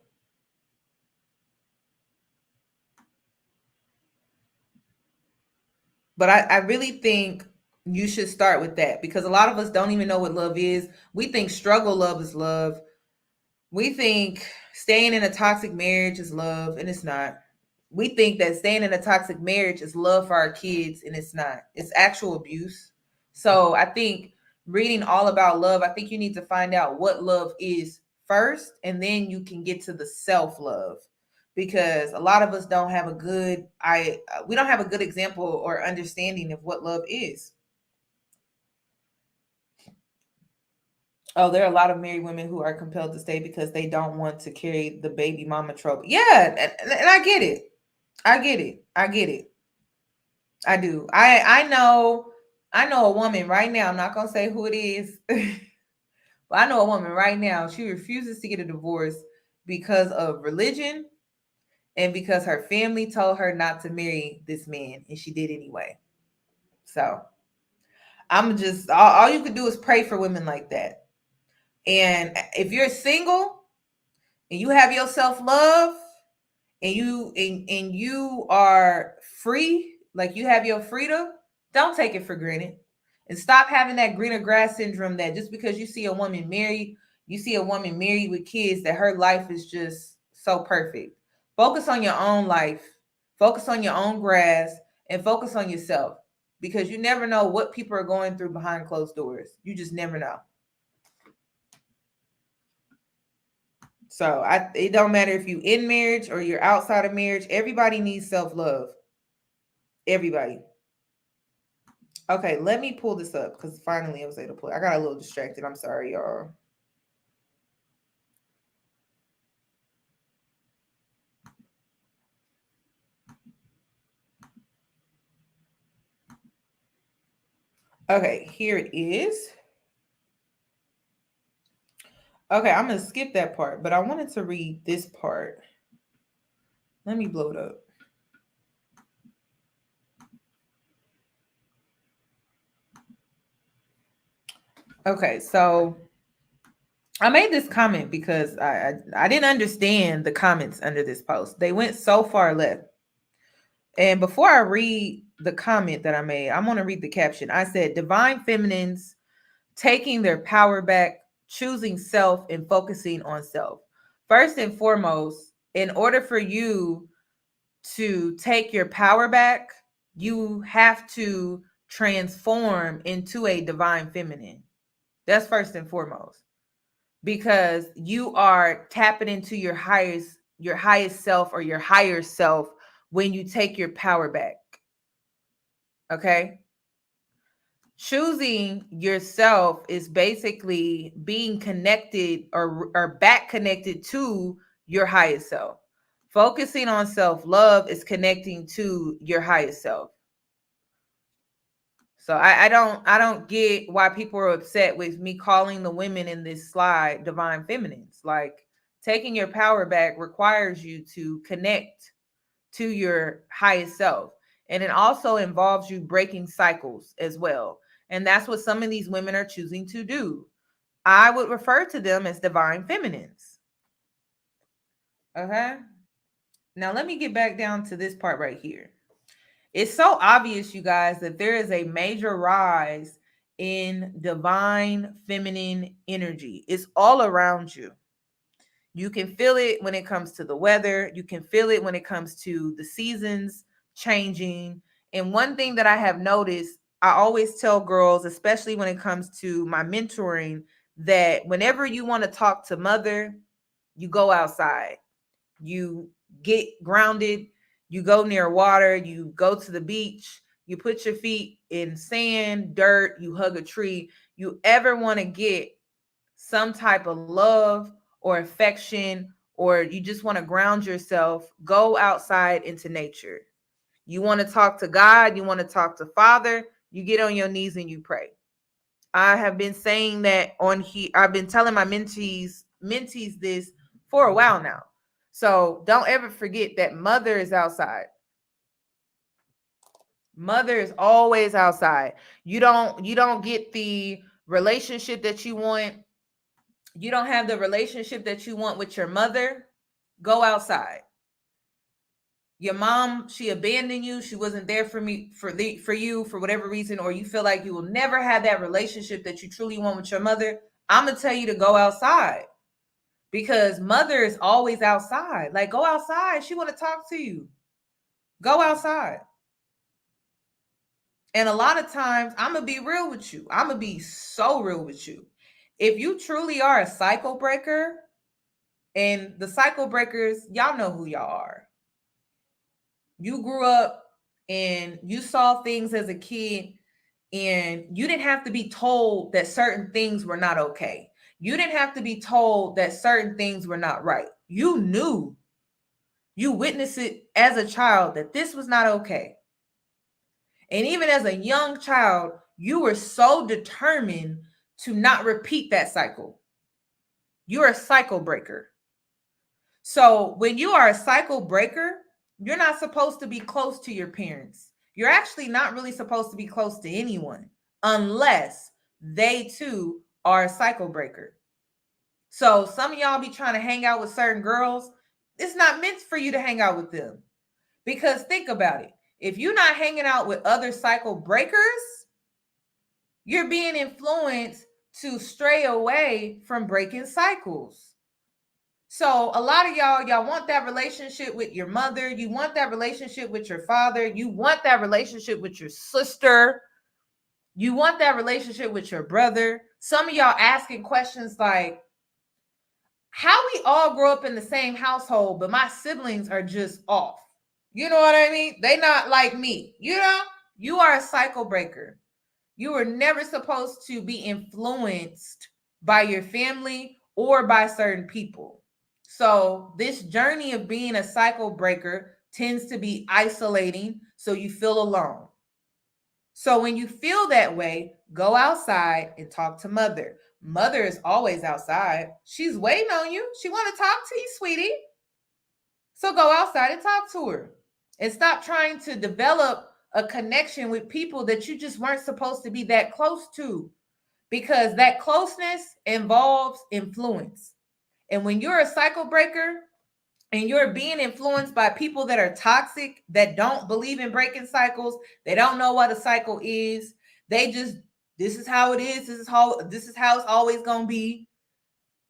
But I really think you should start with that, because a lot of us don't even know what love is. We think struggle love is love. We think staying in a toxic marriage is love, and it's not. We think that staying in a toxic marriage is love for our kids, and it's not. It's actual abuse. So I think reading All About Love, I think you need to find out what love is first, and then you can get to the self-love, because a lot of us don't have we don't have a good example or understanding of what love is. Oh, there are a lot of married women who are compelled to stay because they don't want to carry the baby mama trouble. Yeah, and I get it. I get it. I do. I know a woman right now. I'm not gonna say who it is, but I know a woman right now. She refuses to get a divorce because of religion and because her family told her not to marry this man, and she did anyway. So I'm just all you can do is pray for women like that. And if you're single and you have your self-love and you are free, like you have your freedom, don't take it for granted. And stop having that greener grass syndrome that just because you see a woman married with kids, that her life is just so perfect. Focus on your own life, focus on your own grass, and focus on yourself, because you never know what people are going through behind closed doors. You just never know. So it don't matter if you in marriage or you're outside of marriage. Everybody needs self-love. Everybody. Okay, let me pull this up because finally I was able to pull it. I got a little distracted. I'm sorry, y'all. Okay, here it is. Okay, I'm going to skip that part, but I wanted to read this part. Let me blow it up. Okay, so I made this comment because I didn't understand the comments under this post. They went so far left. And before I read the comment that I made, I'm going to read the caption. I said, divine feminines taking their power back, choosing self, and focusing on self. First and foremost, in order for you to take your power back, you have to transform into a divine feminine. That's first and foremost, because you are tapping into your highest self or your higher self when you take your power back. Okay? Choosing yourself is basically being connected or back connected to your highest self. Focusing on self-love is connecting to your highest self. So I don't get why people are upset with me calling the women in this slide divine feminines. Like, taking your power back requires you to connect to your highest self. And it also involves you breaking cycles as well. And that's what some of these women are choosing to do. I would refer to them as divine feminines. Okay. Now let me get back down to this part right here. It's so obvious, you guys, that there is a major rise in divine feminine energy. It's all around you. You can feel it when it comes to the weather. You can feel it when it comes to the seasons changing. And one thing that I have noticed, I always tell girls, especially when it comes to my mentoring, that whenever you want to talk to mother, you go outside. You get grounded. You go near water. You go to the beach. You put your feet in sand, dirt. You hug a tree. You ever want to get some type of love or affection, or you just want to ground yourself, go outside into nature. You want to talk to God, you want to talk to Father, you get on your knees and you pray. I have been saying that on here. I've been telling my mentees this for a while now. So don't ever forget that mother is outside. Mother is always outside. You don't get the relationship that you want. You don't have the relationship that you want with your mother. Go outside. Your mom, she abandoned you. She wasn't there for you for whatever reason, or you feel like you will never have that relationship that you truly want with your mother. I'm gonna tell you to go outside, because mother is always outside. Like, go outside. She want to talk to you. Go outside. And a lot of times, I'm gonna be real with you. I'm gonna be so real with you. If you truly are a cycle breaker, and the cycle breakers, y'all know who y'all are. You grew up and you saw things as a kid, and you didn't have to be told that certain things were not okay. You didn't have to be told that certain things were not right. You knew. You witnessed it as a child that this was not okay. And even as a young child, you were so determined to not repeat that cycle. You're a cycle breaker. So when you are a cycle breaker, you're not supposed to be close to your parents. You're actually not really supposed to be close to anyone unless they too are a cycle breaker. So some of y'all be trying to hang out with certain girls. It's not meant for you to hang out with them. Because think about it. If you're not hanging out with other cycle breakers, you're being influenced to stray away from breaking cycles. So a lot of y'all want that relationship with your mother. You want that relationship with your father. You want that relationship with your sister. You want that relationship with your brother. Some of y'all asking questions like, how we all grow up in the same household, but my siblings are just off. You know what I mean? They not like me. You know, you are a cycle breaker. You were never supposed to be influenced by your family or by certain people. So this journey of being a cycle breaker tends to be isolating, so you feel alone. So when you feel that way, go outside and talk to mother. Mother is always outside. She's waiting on you. She want to talk to you, sweetie. So go outside and talk to her. And stop trying to develop a connection with people that you just weren't supposed to be that close to. because that closeness involves influence. And when you're a cycle breaker and you're being influenced by people that are toxic, that don't believe in breaking cycles, they don't know what a cycle is. They just, this is how it is. This is how it's always going to be.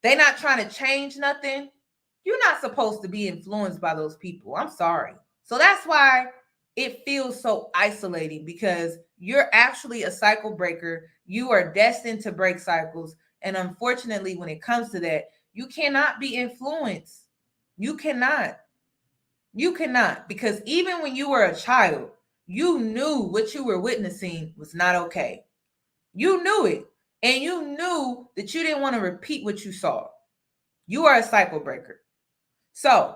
They're not trying to change nothing. You're not supposed to be influenced by those people. I'm sorry. So that's why it feels so isolating, because you're actually a cycle breaker. You are destined to break cycles. And unfortunately, when it comes to that, you cannot be influenced. You cannot. You cannot. Because even when you were a child, you knew what you were witnessing was not okay. You knew it. And you knew that you didn't want to repeat what you saw. You are a cycle breaker. So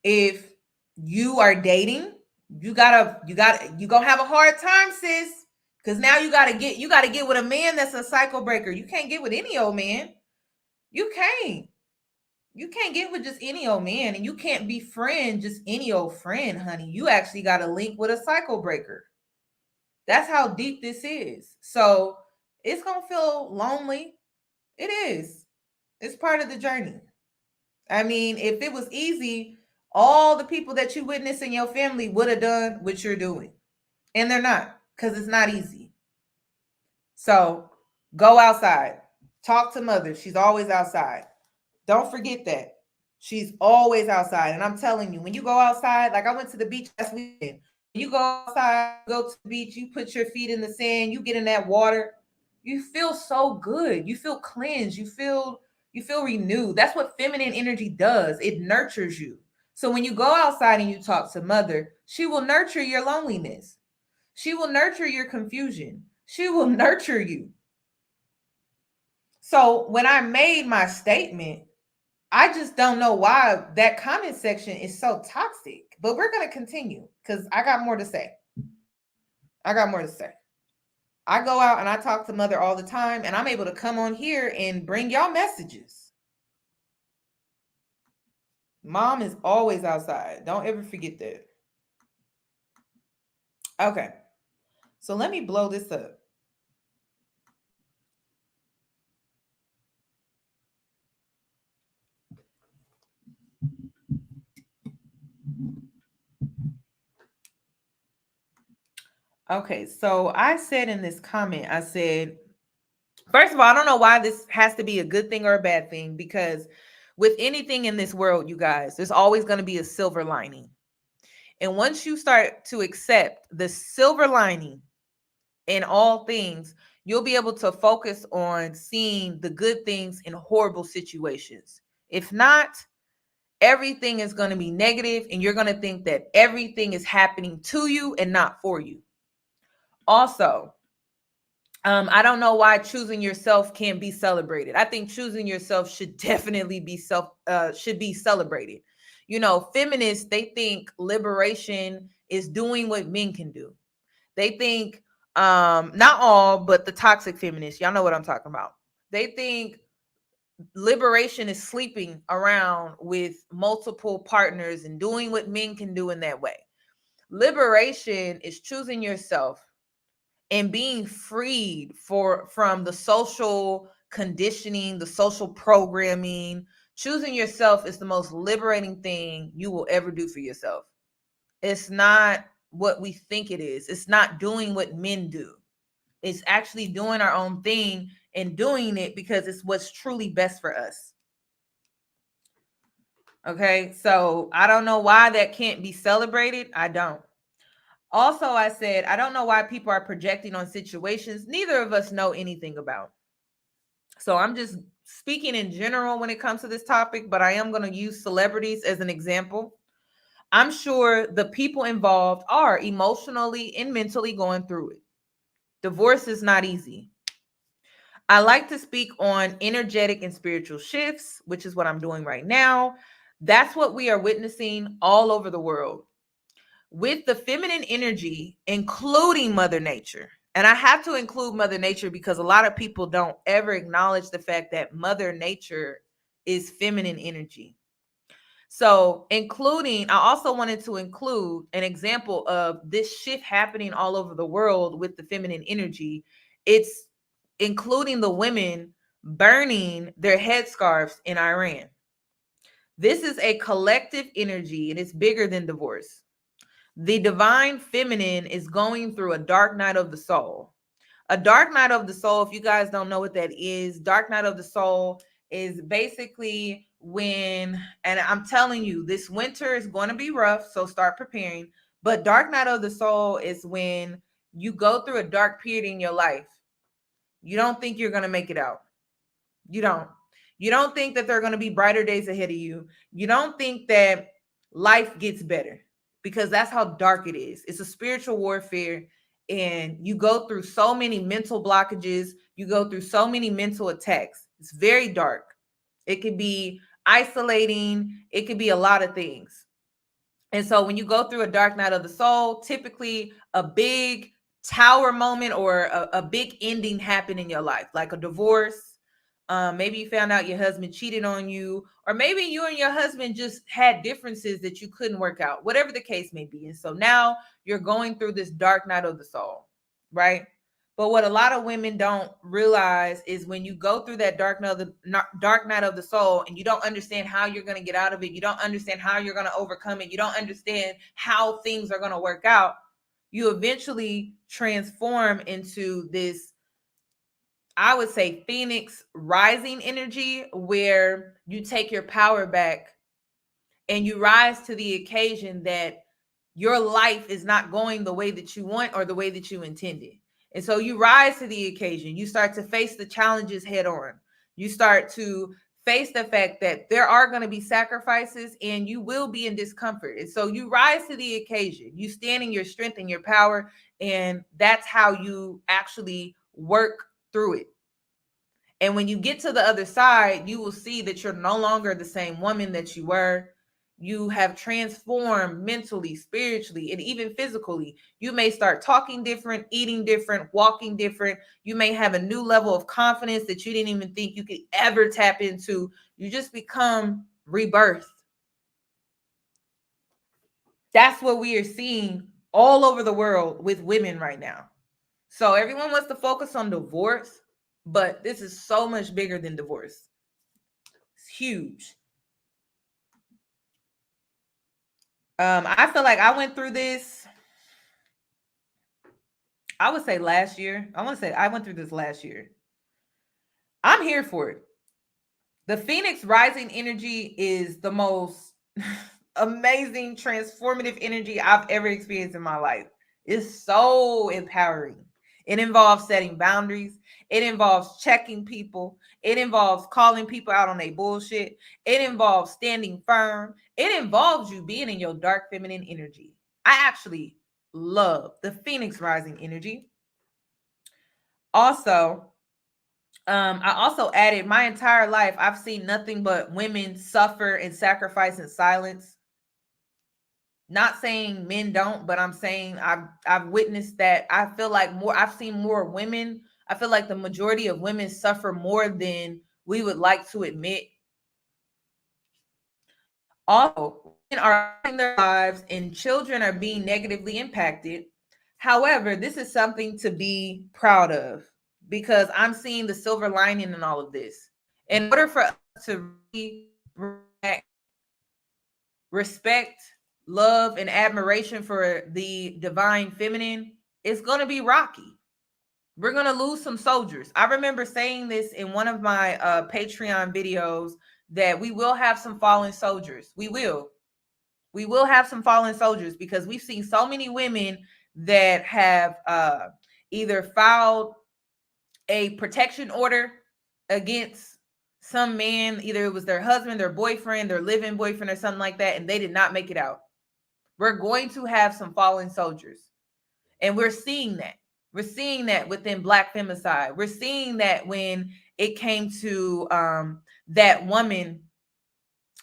if you are dating, you gonna have a hard time, sis. Because now you gotta get with a man that's a cycle breaker. You can't get with any old man. You can't get with just any old man, and you can't befriend just any old friend, honey. You actually got to link with a cycle breaker. That's how deep this is. So it's gonna feel lonely. It is. It's part of the journey. I mean, if it was easy, all the people that you witness in your family would have done what you're doing. And they're not, because it's not easy. So go outside. Talk to mother. She's always outside. Don't forget that. She's always outside. And I'm telling you, when you go outside, like I went to the beach last weekend. When you go outside, go to the beach, you put your feet in the sand, you get in that water, you feel so good. You feel cleansed. You feel renewed. That's what feminine energy does. It nurtures you. So when you go outside and you talk to mother, she will nurture your loneliness. She will nurture your confusion. She will nurture you. So when I made my statement, I just don't know why that comment section is so toxic. But we're going to continue because I got more to say. I go out and I talk to mother all the time, and I'm able to come on here and bring y'all messages. Mom is always outside. Don't ever forget that. Okay. So let me blow this up. Okay, so I said in this comment, I said, first of all, I don't know why this has to be a good thing or a bad thing, because with anything in this world, you guys, there's always going to be a silver lining. And once you start to accept the silver lining in all things, you'll be able to focus on seeing the good things in horrible situations. If not, everything is going to be negative, and you're going to think that everything is happening to you and not for you. Also, I don't know why choosing yourself can't be celebrated. I think choosing yourself should definitely be celebrated. You know, feminists, they think liberation is doing what men can do. They think, not all, but the toxic feminists, y'all know what I'm talking about. They think liberation is sleeping around with multiple partners and doing what men can do in that way. Liberation is choosing yourself and being freed from the social conditioning, the social programming. Choosing yourself is the most liberating thing you will ever do for yourself. It's not what we think it is. It's not doing what men do. It's actually doing our own thing and doing it because it's what's truly best for us. Okay, so I don't know why that can't be celebrated. I don't. Also, I said, I don't know why people are projecting on situations neither of us know anything about. So I'm just speaking in general when it comes to this topic, but I am going to use celebrities as an example. I'm sure the people involved are emotionally and mentally going through it. Divorce is not easy. I like to speak on energetic and spiritual shifts, which is what I'm doing right now. That's what we are witnessing all over the world. With the feminine energy, including Mother Nature. And I have to include Mother Nature because a lot of people don't ever acknowledge the fact that Mother Nature is feminine energy. So I also wanted to include an example of this shift happening all over the world with the feminine energy. It's including the women burning their headscarves in Iran. This is a collective energy, and it's bigger than divorce. The divine feminine is going through a dark night of the soul. A dark night of the soul, if you guys don't know what that is, dark night of the soul is basically when, and I'm telling you, this winter is going to be rough, so start preparing. But dark night of the soul is when you go through a dark period in your life. You don't think you're going to make it out. You don't. You don't think that there are going to be brighter days ahead of you. You don't think that life gets better, because that's how dark it is. It's a spiritual warfare, and you go through so many mental blockages. You go through so many mental attacks. It's very dark. It could be isolating. It could be a lot of things. And so when you go through a dark night of the soul, typically a big tower moment or a big ending happened in your life, like a divorce. Maybe you found out your husband cheated on you, or maybe you and your husband just had differences that you couldn't work out, whatever the case may be. And so now you're going through this dark night of the soul, right? But what a lot of women don't realize is when you go through that dark night of the soul and you don't understand how you're going to get out of it, you don't understand how you're going to overcome it, you don't understand how things are going to work out, you eventually transform into this, I would say, Phoenix rising energy, where you take your power back and you rise to the occasion that your life is not going the way that you want or the way that you intended. And so you rise to the occasion. You start to face the challenges head on. You start to face the fact that there are going to be sacrifices and you will be in discomfort. And so you rise to the occasion. You stand in your strength and your power, and that's how you actually work through it. And when you get to the other side, you will see that you're no longer the same woman that you were. You have transformed mentally, spiritually, and even physically. You may start talking different, eating different, walking different. You may have a new level of confidence that you didn't even think you could ever tap into. You just become rebirthed. That's what we are seeing all over the world with women right now. So everyone wants to focus on divorce, but this is so much bigger than divorce. It's huge. I feel like I went through this, I would say last year. I went through this last year. I'm here for it. The Phoenix rising energy is the most amazing, transformative energy I've ever experienced in my life. It's so empowering. It involves setting boundaries. It involves checking people. It involves calling people out on their bullshit. It involves standing firm. It involves you being in your dark feminine energy. I actually love the Phoenix rising energy. Also, I also added, my entire life, I've seen nothing but women suffer and sacrifice in silence. Not saying men don't, but I'm saying I've witnessed that. I feel like I've seen more women. I feel like the majority of women suffer more than we would like to admit. Also, women are losing their lives and children are being negatively impacted. However, this is something to be proud of, because I'm seeing the silver lining in all of this. In order for us to really bring back respect, love, and admiration for the divine feminine, it's going to be rocky. We're going to lose some soldiers. I remember saying this in one of my Patreon videos, that we will have some fallen soldiers. We will have some fallen soldiers, because we've seen so many women that have either filed a protection order against some man, either it was their husband, their boyfriend, their living boyfriend, or something like that, and they did not make it out. We're going to have some fallen soldiers. And we're seeing that. We're seeing that within Black femicide. We're seeing that when it came to that woman,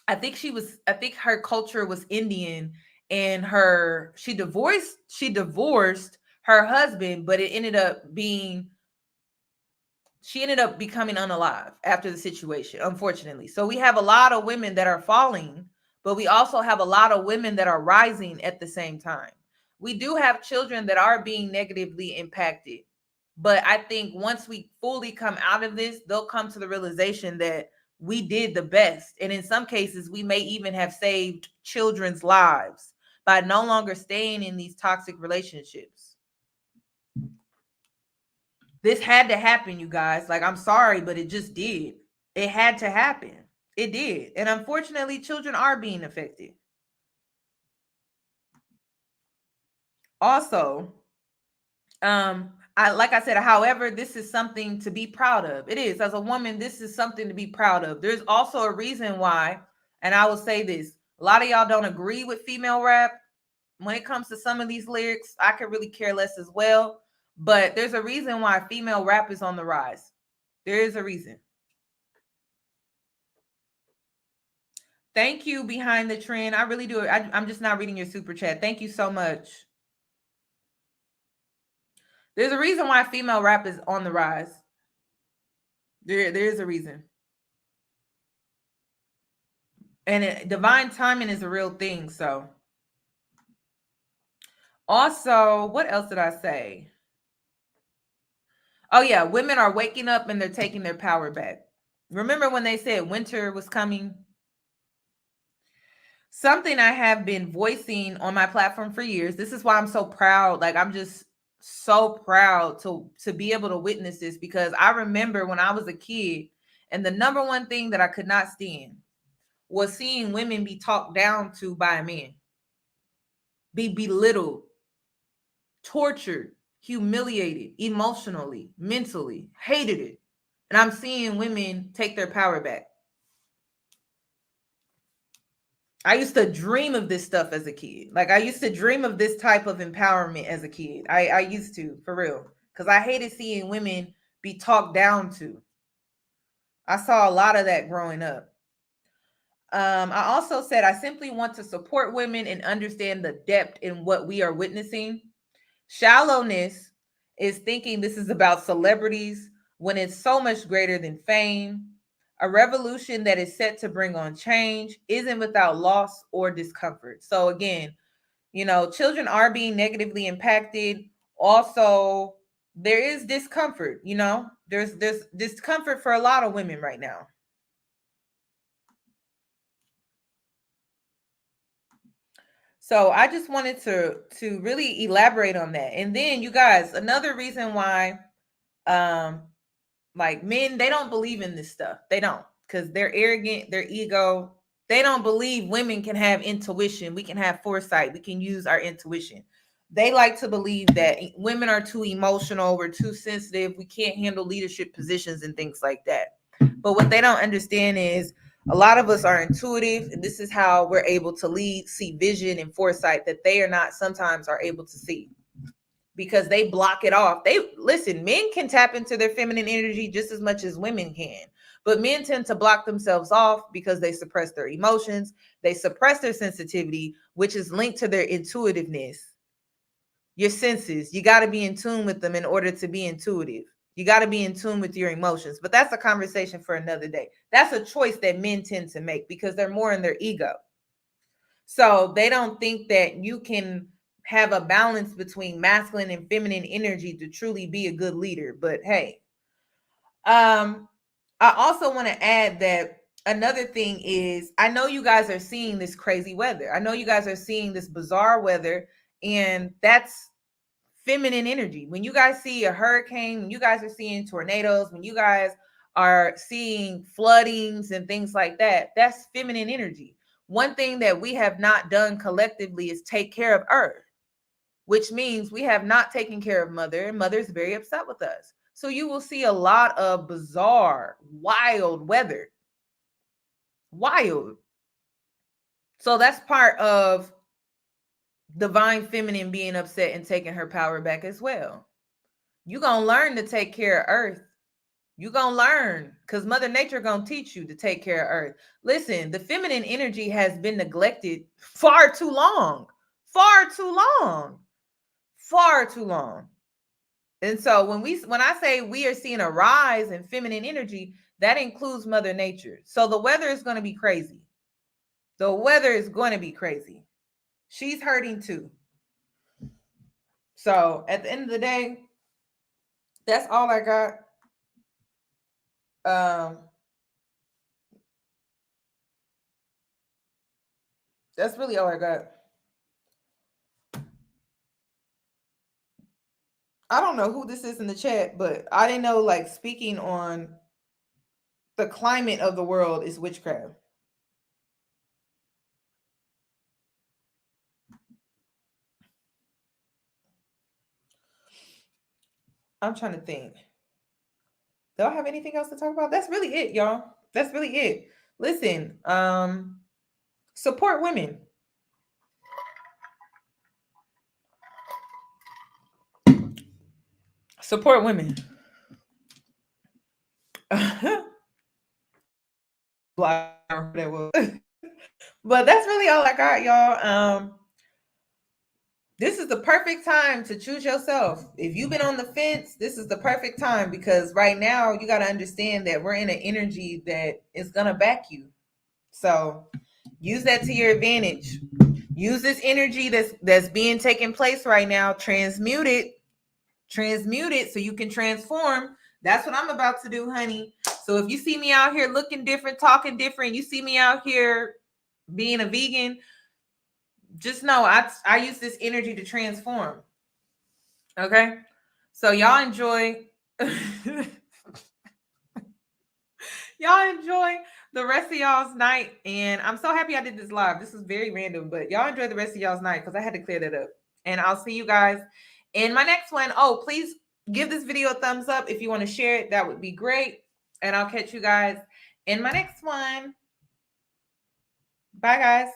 I think her culture was Indian, and she divorced her husband, but she ended up becoming unalive after the situation, unfortunately. So we have a lot of women that are falling, but we also have a lot of women that are rising at the same time. We do have children that are being negatively impacted. But I think once we fully come out of this, they'll come to the realization that we did the best. And in some cases, we may even have saved children's lives by no longer staying in these toxic relationships. This had to happen, you guys. Like, I'm sorry, but it just did. It had to happen. It did. And unfortunately, children are being affected. Also, like I said, however, this is something to be proud of. It is. As a woman, this is something to be proud of. There's also a reason why, and I will say this, a lot of y'all don't agree with female rap. When it comes to some of these lyrics, I could really care less as well. But there's a reason why female rap is on the rise. There is a reason. Thank you, Behind the Trend. I really do. I'm just not reading your super chat. Thank you so much. There's a reason why female rap is on the rise. There is a reason. And divine timing is a real thing. So, also, what else did I say? Oh, yeah. Women are waking up and they're taking their power back. Remember when they said winter was coming? Something I have been voicing on my platform for years. This is why I'm so proud. Like, I'm just so proud to be able to witness this, because I remember when I was a kid, and the number one thing that I could not stand was seeing women be talked down to by a man, be belittled, tortured, humiliated, emotionally, mentally, hated it. And I'm seeing women take their power back. I used to dream of this stuff as a kid. Like, I used to dream of this type of empowerment as a kid. I used to, for real. Because I hated seeing women be talked down to. I saw a lot of that growing up. I also said, I simply want to support women and understand the depth in what we are witnessing. Shallowness is thinking this is about celebrities when it's so much greater than fame. A revolution that is set to bring on change isn't without loss or discomfort. So again, children are being negatively impacted. Also, there is discomfort, there's discomfort for a lot of women right now. So I just wanted to really elaborate on that. And then, you guys, another reason why like, men, they don't believe in this stuff. They don't, because they're arrogant, their ego. They don't believe women can have intuition. We can have foresight. We can use our intuition. They like to believe that women are too emotional. We're too sensitive. We can't handle leadership positions and things like that. But what they don't understand is a lot of us are intuitive, and this is how we're able to lead, see vision and foresight that they are not sometimes are able to see, because they block it off. Listen, men can tap into their feminine energy just as much as women can, but men tend to block themselves off because they suppress their emotions. They suppress their sensitivity, which is linked to their intuitiveness. Your senses, you got to be in tune with them in order to be intuitive. You got to be in tune with your emotions, but that's a conversation for another day. That's a choice that men tend to make because they're more in their ego. So they don't think that you can have a balance between masculine and feminine energy to truly be a good leader. But hey, I also want to add that another thing is, I know you guys are seeing this crazy weather. I know you guys are seeing this bizarre weather, and that's feminine energy. When you guys see a hurricane, when you guys are seeing tornadoes, when you guys are seeing floodings and things like that, that's feminine energy. One thing that we have not done collectively is take care of Earth, which means we have not taken care of Mother, and Mother's very upset with us. So you will see a lot of bizarre, wild weather. Wild. So that's part of divine feminine being upset and taking her power back as well. You're going to learn to take care of Earth. You're going to learn, because Mother Nature going to teach you to take care of Earth. Listen, the feminine energy has been neglected far too long. Far too long. Far too long. And so when I say we are seeing a rise in feminine energy, that includes Mother Nature. So the weather is going to be crazy. The weather is going to be crazy. She's hurting too. So at the end of the day, That's all I got. That's really all I got. I don't know who this is in the chat, but I didn't know like speaking on the climate of the world is witchcraft. I'm trying to think. Do I have anything else to talk about? That's really it, y'all. That's really it. Listen, support women. Support women. But that's really all I got, y'all. This is the perfect time to choose yourself. If you've been on the fence, this is the perfect time, because right now you got to understand that we're in an energy that is going to back you. So use that to your advantage. Use this energy that's being taken place right now. Transmute it so you can transform. That's what I'm about to do, honey. So if you see me out here looking different, talking different, you see me out here being a vegan, just know I use this energy to transform. Okay? So y'all enjoy y'all enjoy the rest of y'all's night. And I'm so happy I did this live. This was very random, but y'all enjoy the rest of y'all's night because I had to clear that up. And I'll see you guys in my next one. Oh, please give this video a thumbs up if you want to share it. That would be great. And I'll catch you guys in my next one. Bye, guys.